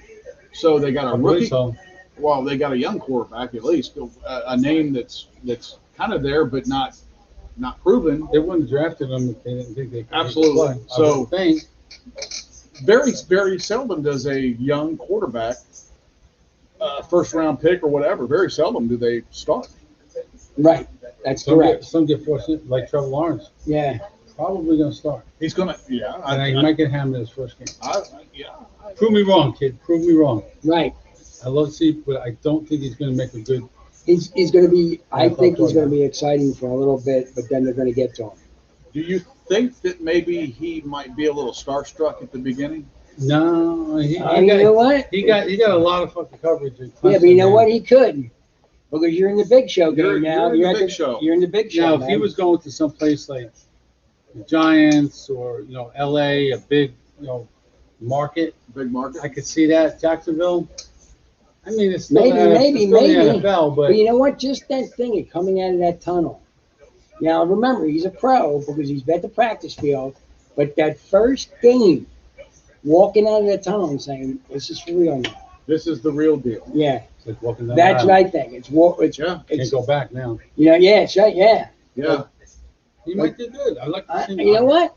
So they got I a believe rookie. so. Well, they got a young quarterback at least, a name that's kind of there but not proven. They wouldn't have drafted him if they didn't think they could. Absolutely. Play. I So- would think. Very seldom does a young quarterback, first round pick or whatever. Very seldom do they start. Right. That's Some correct. get fortunate, like Trevor Lawrence. Yeah. Probably gonna start. He's gonna. Yeah. And he might get hammered in his first game. Yeah. Prove me wrong, kid. Prove me wrong. Right. I love to see, but I don't think he's gonna make a good. He's going to be. I NFL think he's going quarterback. to be exciting for a little bit, but then they're going to get to him. Do you think that maybe he might be a little starstruck at the beginning? No, You know what? he got a lot of fucking coverage. At Yeah, but you know Clemson, what? man. He could, because you're in the big show game now. You're in the at big show. You're in the big show. Now, if man. he was going to some place like the Giants or L.A., a big market, Big market. I could see that. Jacksonville. I mean, it's still Maybe, the, maybe, it's still the maybe. NFL, But but you know what? Just that thing of coming out of that tunnel. Now, remember, he's a pro because he's been at the practice field. But that first game, walking out of that tunnel and saying, "This is for real now." This is the real deal. Yeah, it's like walking down that's the what aisle. I think. It's Yeah. Can't it's go back now. yeah, it's right. Yeah. Yeah. He might do good. I like to see him. You know what?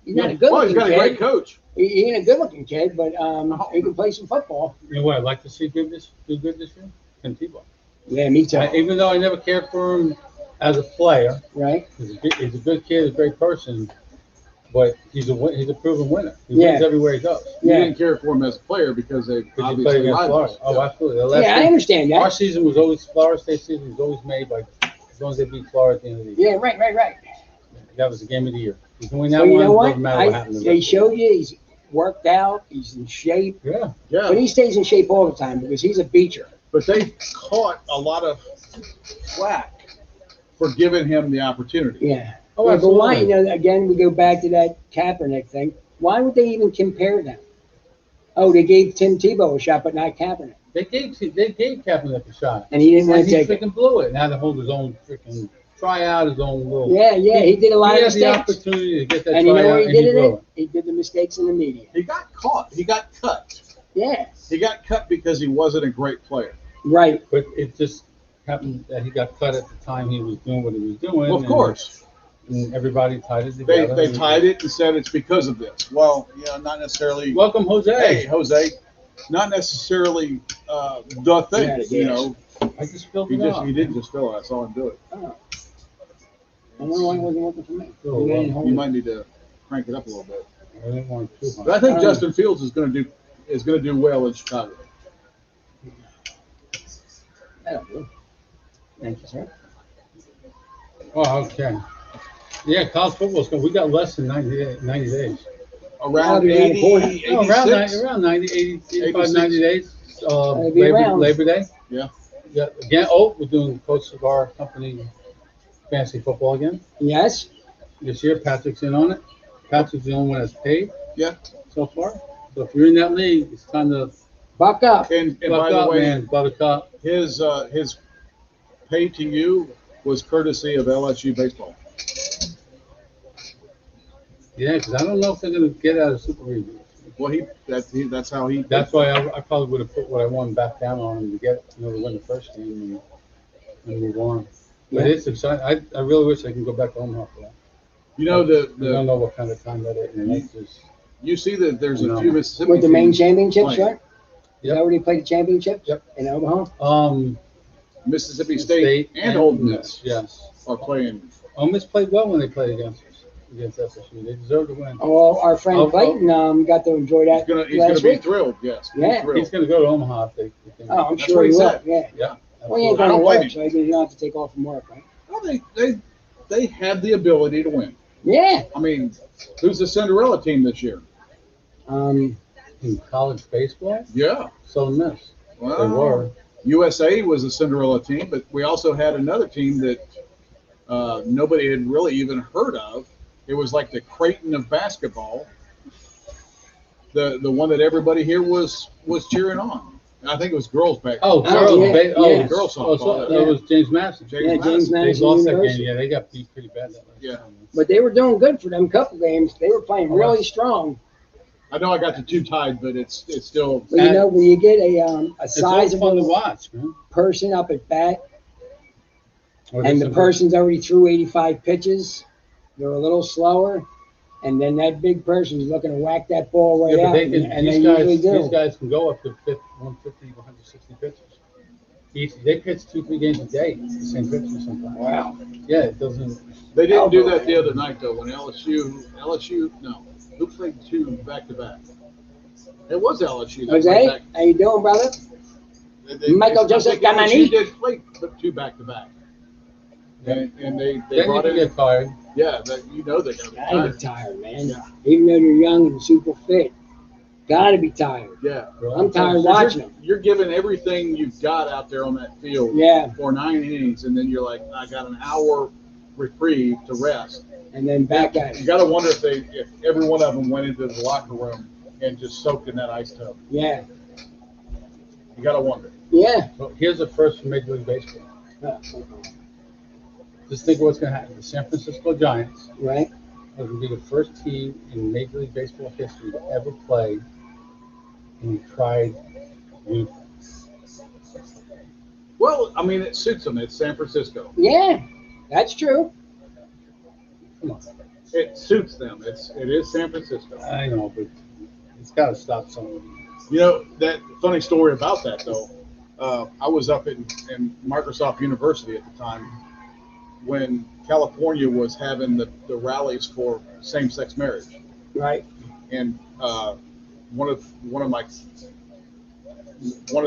He's not a good Well, he's looking got a great kid. coach. He ain't a good looking kid, but he can play some football. You know what? I'd like to see do good this year. Tim Tebow. Yeah, me too. Even though I never cared for him as a player, Right? he's a good kid, a great person, but he's a proven winner. He Yeah. wins everywhere he goes. You Yeah. didn't care for him as a player because they Because he played obviously against Florida. rivals. Oh, absolutely. The last Yeah, I game- understand Our that. season was always Florida State season was always made by as long as they beat Florida at the end of the year. Yeah, right. That was the game of the year. He's going that So you one. know what? Doesn't matter what happens. They showed you he's worked out, he's in shape, Yeah. Yeah. but he stays in shape all the time because he's a beacher. But they caught a lot of flack for giving him the opportunity. Yeah. Oh, Yeah, but why? absolutely. Again, we go back to that Kaepernick thing. Why would they even compare them? Oh, they gave Tim Tebow a shot, but not Kaepernick, They gave Kaepernick a shot. and he didn't want And to he take it. freaking blew it. Now to hold his own freaking tryout, his own little. Yeah, he did a lot He of had the mistakes. opportunity to get that And you know tryout, what he and did he in blew it? it. He did the mistakes in the media. He got caught. He got cut. Yeah, He got cut because he wasn't a great player. right. But it just happened that he got cut at the time he was doing what he was doing. Well, of course. And everybody tied it They together. tied it and said it's because of this. Well, not necessarily. Welcome, Jose. Hey, Jose, not necessarily the thing. Yeah, it You is. know, I just filled it up. he didn't just fill it. I saw him do it. Oh. I wonder why it wasn't working for me. Oh, Maybe I well, didn't hold You it. might need to crank it up a little bit. I didn't want it too But I high. think Justin Fields is going to do well in Chicago. That'll do. Thank you, sir. Oh, okay. Yeah, college football's going. We got less than 90 days. Around Yeah, 80, yeah, No, around 86. 90, 80, 85, 86. 90 days. It'll be around. Labor Day. Yeah. Yeah. Again. Oh, we're doing Coach Cigar Company fantasy football again Yes. this year. Patrick's in on it. Patrick's the only one that's paid. Yeah. So far. So if you're in that league, it's time to Buck up. And by buck the up, way, man. Buttercup. his pay to you was courtesy of LSU baseball. Yeah, because I don't know if they're going to get out of Super Regionals. Well, that's how he. That's why I probably would have put what I won back down on him to get, to win the first game and move on. But Yeah. it's exciting. I really wish I could go back to Omaha for that. You know I don't the know what kind of time that is. And that's just, you see that there's a No. few Mississippi With the main teams championships, playing. right? Is that where they played the championships? Yep. In Omaha? Mississippi State and Ole Miss Yes. are playing. Ole Miss played well when they played against us, against FSU. They deserve to win. Oh, our friend Oh, Clayton got to enjoy He's that gonna last be week. thrilled. Yes. Yeah. Thrilled. He's going to go to Omaha if they Oh, I'm That's sure what he he will. said. Yeah. Yeah. Well, you ain't I going to don't blame work, you. so you don't have to take off from work, right? Well, they have the ability to win. Yeah. I mean, who's the Cinderella team this year? Um, In college baseball, Yeah. Southern Miss. They Well, were. USA was a Cinderella team, but we also had another team that nobody had really even heard of. It was like the Creighton of basketball. The one that everybody here was cheering on. I think it was girls back. Oh, Oh, girls. yeah, Oh, yeah. Girls Oh, softball. so Yeah. it was James Madison. James yeah, Madison. James They Madison lost that University. game. Yeah, they got beat pretty bad that last Yeah. time. But they were doing good for them couple games. They were playing Oh, really wow. strong. I know I got the two tied, but it's still. But you know, when you get a It's always fun to sizable watch, man. person up at bat, Or and just the a- person's already threw 85 pitches, they're a little slower, and then that big person's looking to whack that ball right Yeah, but out, they can. and they These guys, usually do. these guys can go up to 150, 160 pitches. They pitch 2-3 games a day, the same pitches sometimes. Wow. Yeah, it doesn't. They didn't do that the other night though. When LSU, no, who played two back to back? It was LSU. that Jose, played back. how you doing, brother? Michael I Joseph think LSU Gamani? did play two back to back, and they Then you brought can in. get tired. Yeah, that you know they're gonna be Gotta tired. be tired, man. Yeah. Even though you're young and super fit, gotta be tired. Yeah, I'm tired Because watching them. You're giving everything you've got out there on that field Yeah, for 9 innings, and then you're like, I got an hour reprieve to rest. and then back at You it. got to wonder if every one of them went into the locker room and just soaked in that ice tub. Yeah, You got to wonder. yeah. So here's the first for Major League Baseball. Just think of what's going to happen. The San Francisco Giants Right. are going to be the first team in Major League Baseball history to ever play in tried youth. Well, I mean, it suits them. It's San Francisco. Yeah, that's true. Come on. It suits them. It is San Francisco. I know, but it's got to stop somebody. You know, that funny story about that, though, I was up in Microsoft University at the time when California was having the rallies for same-sex marriage. Right. And one of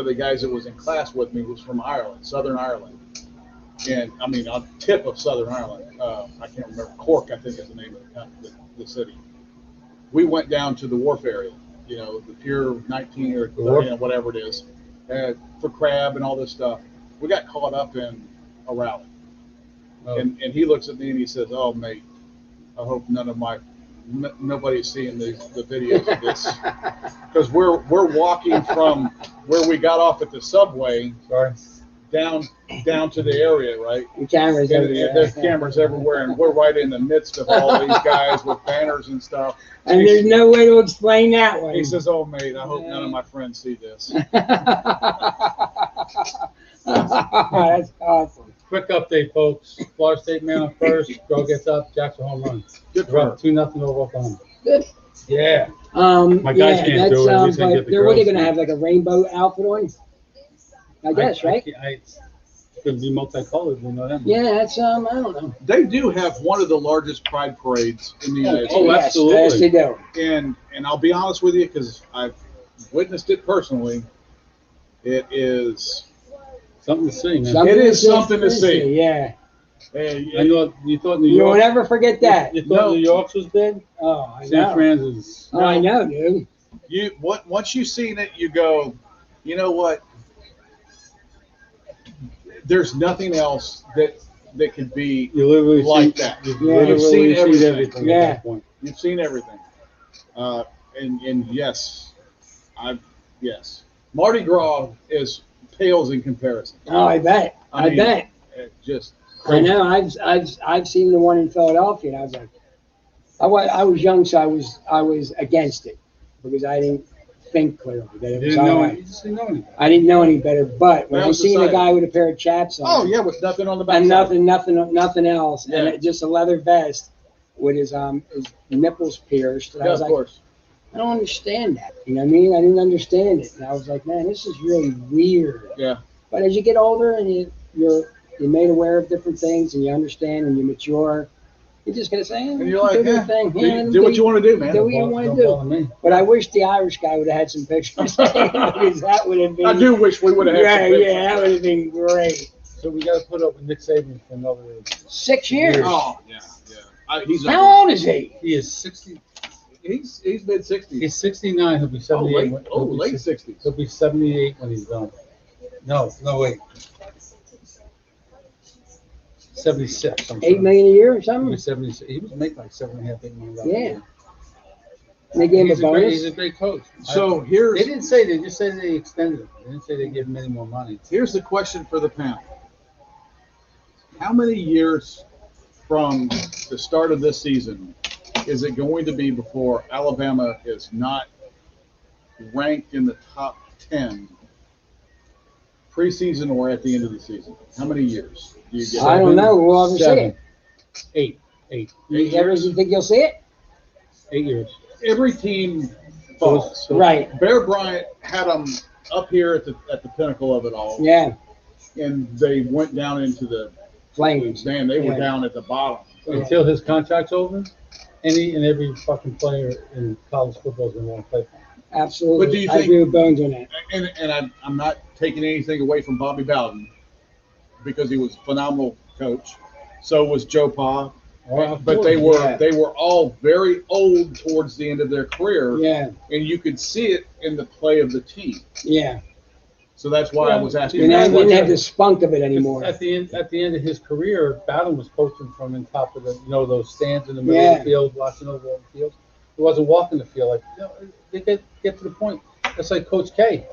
the guys that was in class with me was from Ireland, Southern Ireland. And, I mean, on the tip of Southern Ireland, I can't remember, Cork, I think is the name of the city. We went down to the wharf area, you know, the Pier 19 or whatever it is, for crab and all this stuff. We got caught up in a rally. Oh. And he looks at me and he says, "Oh, mate, I hope nobody's seeing the videos of this." Because we're walking from where we got off at the subway down to the area, right? The cameras And over there. there's cameras everywhere, and we're right in the midst of all these guys with banners and stuff. And there's no way to explain that one. He says, "Oh, mate, I hope none of my friends see this." That's awesome. Quick update, folks. Florida State man on first. Girl gets up. Jackson home run. Good We're for up 2-0 over Oklahoma. Good. Yeah. Yeah, My guys can't do it. At that's, least they can get but the they're what, girls. they're gonna have like a rainbow outfit on? I guess, right? It's going to be multicolored. We know that. Yeah, that's I don't know. They do have one of the largest pride parades in the United States. Oh, Yes, absolutely. Yes, they do. And I'll be honest with you, because I've witnessed it personally. It is. Something to see, man. Something It is to something to see. Yeah. I know you thought New You York. will never forget that. You thought New York's was big? Oh, I San know. Fran's is. Oh, I know, dude. Once you've seen it, you go, you know what? There's nothing else that could be. You literally like see, that. You've Yeah. literally You've seen seen everything. at Yeah. that point. You've seen everything. And yes, yes. Mardi Gras pales in comparison. Oh, I bet. I mean, bet. it just I know. I've seen the one in Philadelphia, and I was like, I was young, so I was against it because I didn't think clearly that You it was didn't all know. right. You just didn't know anything. I didn't know any better, but when That I was seen a decided. guy with a pair of chaps on, oh yeah, with nothing on the back. and nothing else, Yeah. and just a leather vest with his nipples pierced, and I Yeah, was of like, course. I don't understand that. You know what I mean? I didn't understand it, and I was like, man, this is really weird. Yeah. But as you get older and you're made aware of different things and you understand and you mature, You're just gonna say, And you're like, do your yeah, thing. do what you want to do, man. Do what you want to Don't do. bother me. But I wish the Irish guy would have had some pictures because that would have been. I do wish we would have had some pictures. that would have been great. So we got to put up with Nick Saban for another. 6 years. Oh, yeah. He's How old is he? He is 60. He's mid-60s. He's 69. He'll be 78. Late 60s. He'll be 78 when he's done. No, wait. 76. I'm $8 sorry. million a year or He something? was 76. He was making like $7.5, $8 million. Yeah. A year. And they gave him a He's a bonus. great coach. So They here's didn't say. They just said they extended it. They didn't say they gave him any more money. here's the question for the panel. How many years from the start of this season is it going to be before Alabama is not ranked in the top 10 preseason or at the end of the season? How many years do you get? I don't know. We'll have to see 7, it. 8. You think you'll see it? 8 years. Every team falls. So- Right. Bear Bryant had them up here at the pinnacle of it all, Yeah. and they went down into the Flames. man. They were Yeah. down at the bottom. Until his contract's over, any and every fucking player in college football is going to want to play for him. Absolutely. But do you I think- agree with Bones on that. And I'm not taking anything away from Bobby Bowden because he was a phenomenal coach. So was Joe Pa. Well, But they were Yeah. they were all very old towards the end of their career, Yeah. and you could see it in the play of the team. Yeah. So that's why I was asking. And Yeah, they that didn't question. have the spunk of it anymore. At the end of his career, Bowden was coaching from in top of the those stands in the middle of Yeah. the field, watching over all the fields. He wasn't walking the field they get to the point. That's like Coach K.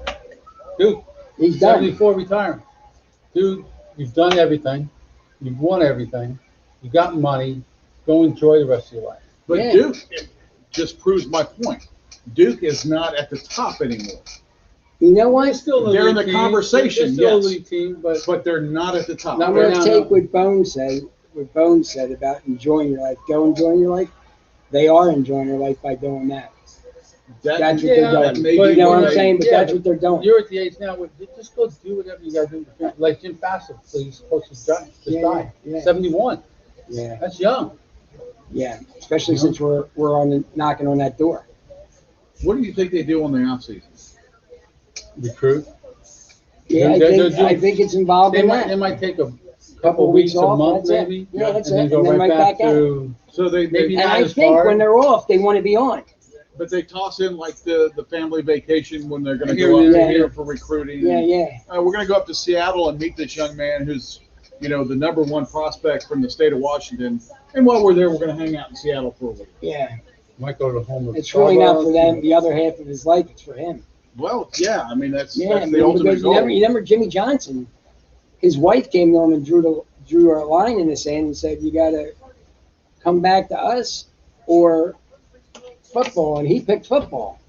Dude, He's done. 74 retiring. Dude, you've done everything. You've won everything. You got money. Go enjoy the rest of your life. But Yeah. Duke just proves my point. Duke is not at the top anymore, You know what? They're in the conversation, They're still yes. a league team, but but they're not at the top. I'm Right going now, to take no. what Bones said about enjoying your life. Go enjoy your life. They are enjoying their life by doing that. That- That's what Yeah, they're that doing. may You be know what what I'm they- saying? But yeah, that's what they're doing. you're at the age now where you just go do whatever you got to do. Like Jim Bassett, so he's supposed to die. Just Yeah, died. yeah. 71. Yeah. That's young. Yeah. Especially since we're knocking on that door. What do you think they do on the off season? Recruit. Yeah, I think it's involved They in might that. take a Couple couple weeks weeks, a off, month that's it. maybe, Yeah, that's and then it. go And then right back at it. to So maybe And not I as think hard. when they're off, they want to be on. But they toss in like the family vacation when they're going to Here go and up there, to yeah. here for recruiting. Yeah, yeah. We're going to go up to Seattle and meet this young man who's, the number one prospect from the state of Washington. And while we're there, we're going to hang out in Seattle for a week. Yeah. Might go to the home of It's really not for Starbucks. them. The other half of his life, it's for him. Well, yeah, I mean that's Yeah, the ultimate because goal. you remember Jimmy Johnson. His wife came to him and drew a line in the sand and said, "You got to come back to us or football." And he picked football.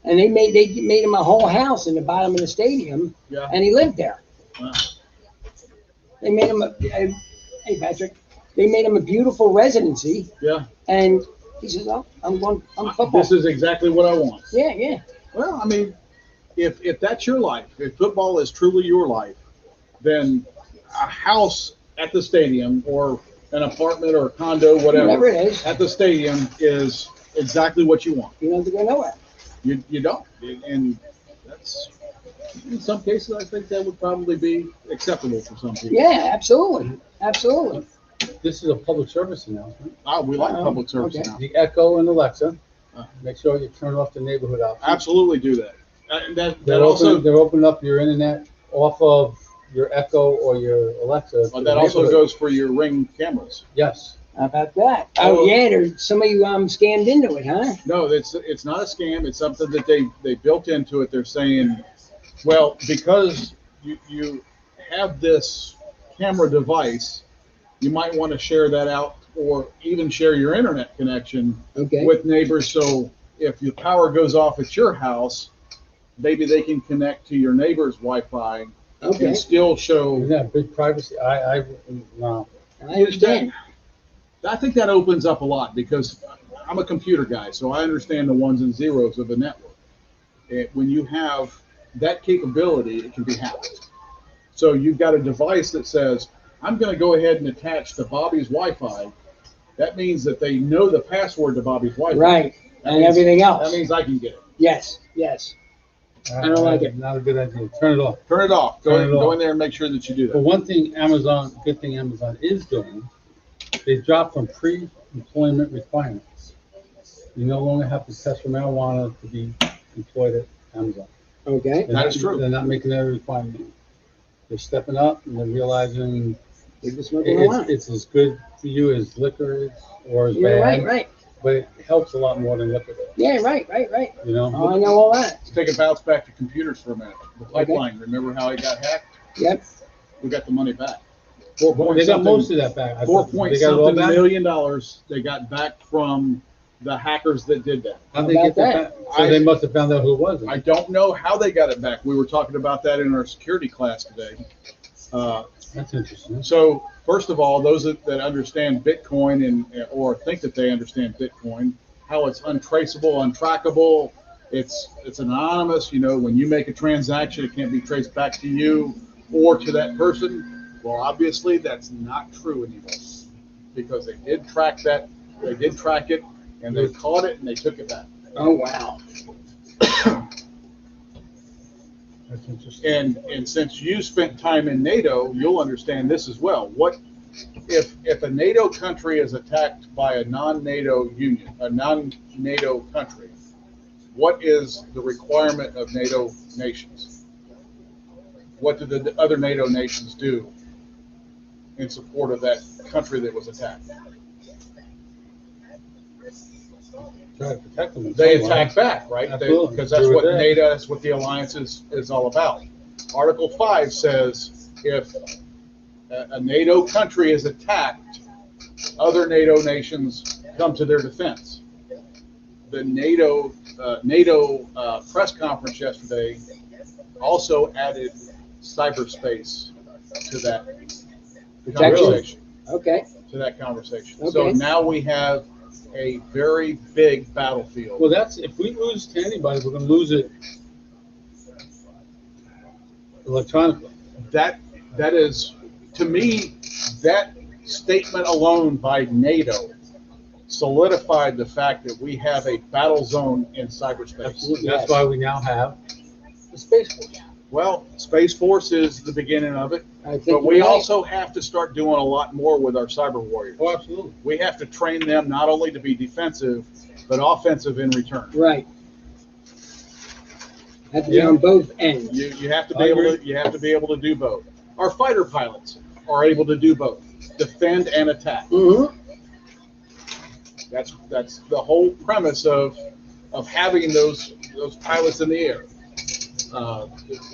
And they made him a whole house in the bottom of the stadium, Yeah. and he lived there. Wow. They made him hey Patrick, they made him a beautiful residency, Yeah. and he says, "Oh, I'm football." This is exactly what I want. Yeah. Well, I mean, if that's your life, if football is truly your life, then a house at the stadium or an apartment or a condo, Whatever whatever, it is, at the stadium is exactly what you want. you don't have to go nowhere. You don't. And that's, in some cases, I think that would probably be acceptable for some people. Yeah, absolutely. This is a public service announcement. We like Oh, public service okay. now. The Echo and Alexa, Uh. make sure you turn off the neighborhood option. Absolutely do that. That They're also opening up your internet off of your Echo or your Alexa. to the that also neighborhood. goes for your Ring cameras. Yes. How about that? Oh. Oh yeah, there's some of you scammed into it, huh? No, it's not a scam. It's something that they built into it. They're saying, well, because you have this camera device, you might want to share that out or even share your internet connection Okay. with neighbors. So if your power goes off at your house, maybe they can connect to your neighbor's Wi-Fi Okay. and still show. Isn't that big privacy? No. I understand. I think that opens up a lot because I'm a computer guy, so I understand the ones and zeros of the network. When you have that capability, it can be hacked. So you've got a device that says, I'm going to go ahead and attach to Bobby's Wi-Fi, that means that they know the password to Bobby's Wi-Fi. Right. That And means- everything else. That means I can get it. Yes, yes. I don't like it. Not a good idea. Turn it off. Turn it off. Turn it Go off. in there and make sure that you do But that. one thing good thing Amazon is doing, they dropped from pre-employment requirements. You no longer have to test for marijuana to be employed at Amazon. Okay. That is true. They're not making that a requirement. They're stepping up and they're realizing You can smoke marijuana. it's as good for you as liquor is or as You're bad. right. But it helps a lot more than liquor does, Yeah, right. you know? Oh, I know all that. Let's take a bounce back to computers for a minute. The pipeline, remember how it got hacked? Yep. We got the money back. They got most of that back. I $4 thought point they got it all something back. million they got back from the hackers that did that. How'd they get that back? So they must have found out who it was. I don't know how they got it back. We were talking about that in our security class today. That's interesting. So first of all, those that understand Bitcoin or think that they understand Bitcoin, how it's untraceable, untrackable, it's anonymous. You know, when you make a transaction, it can't be traced back to you or to that person. Well, obviously that's not true anymore because they did track that. They did track it, and they caught it and they took it back. Oh, wow. That's interesting. And since you spent time in NATO, you'll understand this as well. What if a NATO country is attacked by a non-NATO union, a non-NATO country? What is the requirement of NATO nations? What do the other NATO nations do in support of that country that was attacked? Try to protect them. in They some way. attack back, right? Absolutely. Because that's Agree what with that. NATO, that's what the alliance is all about. Article 5 says if a NATO country is attacked, other NATO nations come to their defense. The NATO press conference yesterday also added cyberspace to that conversation. Okay. To that conversation. Okay. So now we have a very big battlefield. Well, that's if we lose to anybody, we're going to lose it electronically. That is, to me, that statement alone by NATO solidified the fact that we have a battle zone in cyberspace. Absolutely. Yes. That's why we now have the Space Force. Well, Space Force is the beginning of it, I think but we you're right. also have to start doing a lot more with our cyber warriors. Oh, absolutely. We have to train them not only to be defensive, but offensive in return. Right. Have to be Yeah. on both ends. You have to I agree. be able to do both. Our fighter pilots are able to do both, defend and attack. Mm-hmm. That's the whole premise of having those pilots in the air.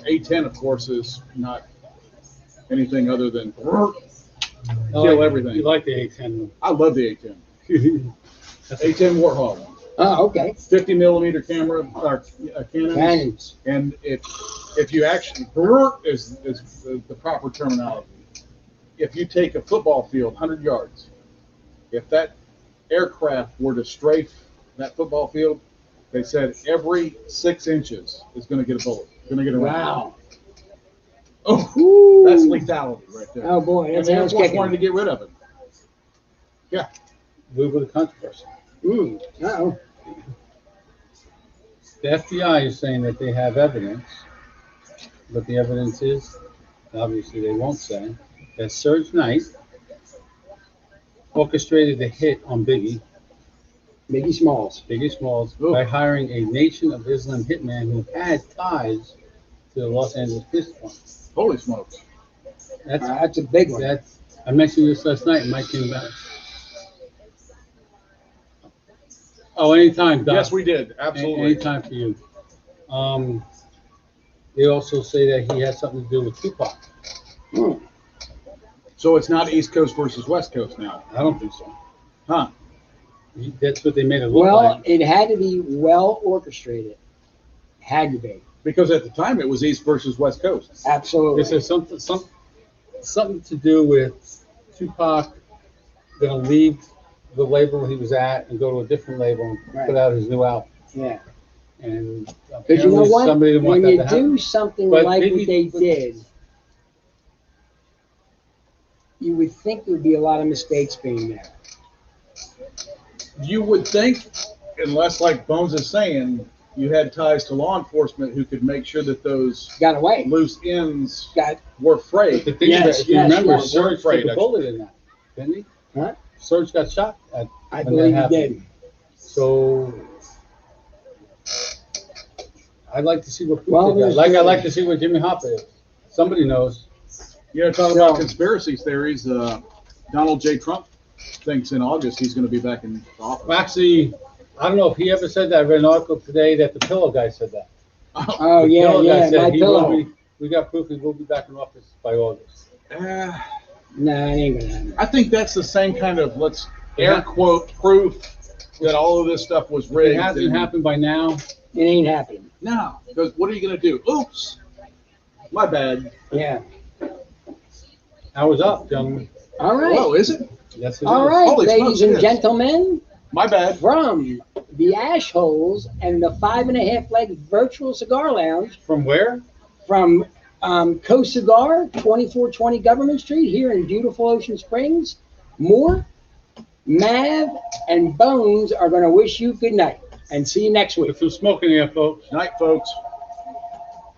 A-10, of course, is not anything other than kill everything. You like the A-10? I love the A-10. A-10 Warthog, Oh, okay. 50 millimeter camera or cannons, Cannons. and if you actually is the proper terminology. If you take a football field, 100 yards, if that aircraft were to strafe that football field, they said every 6 inches is going to get a bullet. Going to get a round. Wow. Oh, Woo. that's lethality right there. Oh, boy. And That's the Air how it's Force wanted to kicking. get rid of it. Yeah. Move with the controversy. Uh-oh. The FBI is saying that they have evidence, but the evidence is, obviously they won't say, that Serge Knight orchestrated the hit on Biggie Smalls. Smalls, Ooh. by hiring a Nation of Islam hitman who had ties to the Los Angeles Police Department. Holy smokes. That's a big one. I mentioned this last night, Mike came back. Oh, anytime, Doc. Yes, we did. Absolutely. Anytime for you. They also say that he had something to do with Tupac. Hmm. So it's not East Coast versus West Coast now. I don't think so. Huh. That's what they made it look Well, like. it had to be well orchestrated. Had to be. Because at the time it was East versus West Coast. Absolutely. They said something to do with Tupac going to leave the label he was at and go to a different label and Right. put out his new album. Yeah. And Because you know apparently what? somebody didn't want When that you to happen. do something But like maybe- what they did, you would think there would be a lot of mistakes being there. You would think, unless like Bones is saying, you had ties to law enforcement who could make sure that those Got away. loose ends Got were But frayed. the thing Yes, is, if you yes, remember, yes. Serge Afraid, took a bullet in that, didn't he? Huh? Serge got shot at, I when believe that he happened. did. So I'd like to see what Well, Puka there's got. I'd the- like to see what Jimmy Hoffa is. Somebody knows. You know, talking So- about conspiracy theories, Donald J. Trump thinks in August he's going to be back in office. Well, actually, I don't know if he ever said that. I read an article today that the pillow guy said that. Oh, The yeah, pillow guy yeah, said my he will pillow. be- we got proof he will be back in office by August. Nah, it ain't gonna happen. I think that's the same kind of, let's air quote, proof that all of this stuff was If rigged. it hasn't and- happened by now, It ain't happening. No, because what are you going to do? Oops, my bad. Yeah. hours up, gentlemen. All right. Whoa, is it? Yes, it All is. right, Holy ladies smokes, and it is. gentlemen, My bad. from the Ash Holes and the 5.5 Leg Virtual Cigar Lounge From where? from Co Cigar, 2420 Government Street here in beautiful Ocean Springs. Mort, Mav, and Bones are going to wish you good night and see you next week. Get some smoking here, folks. Night, folks.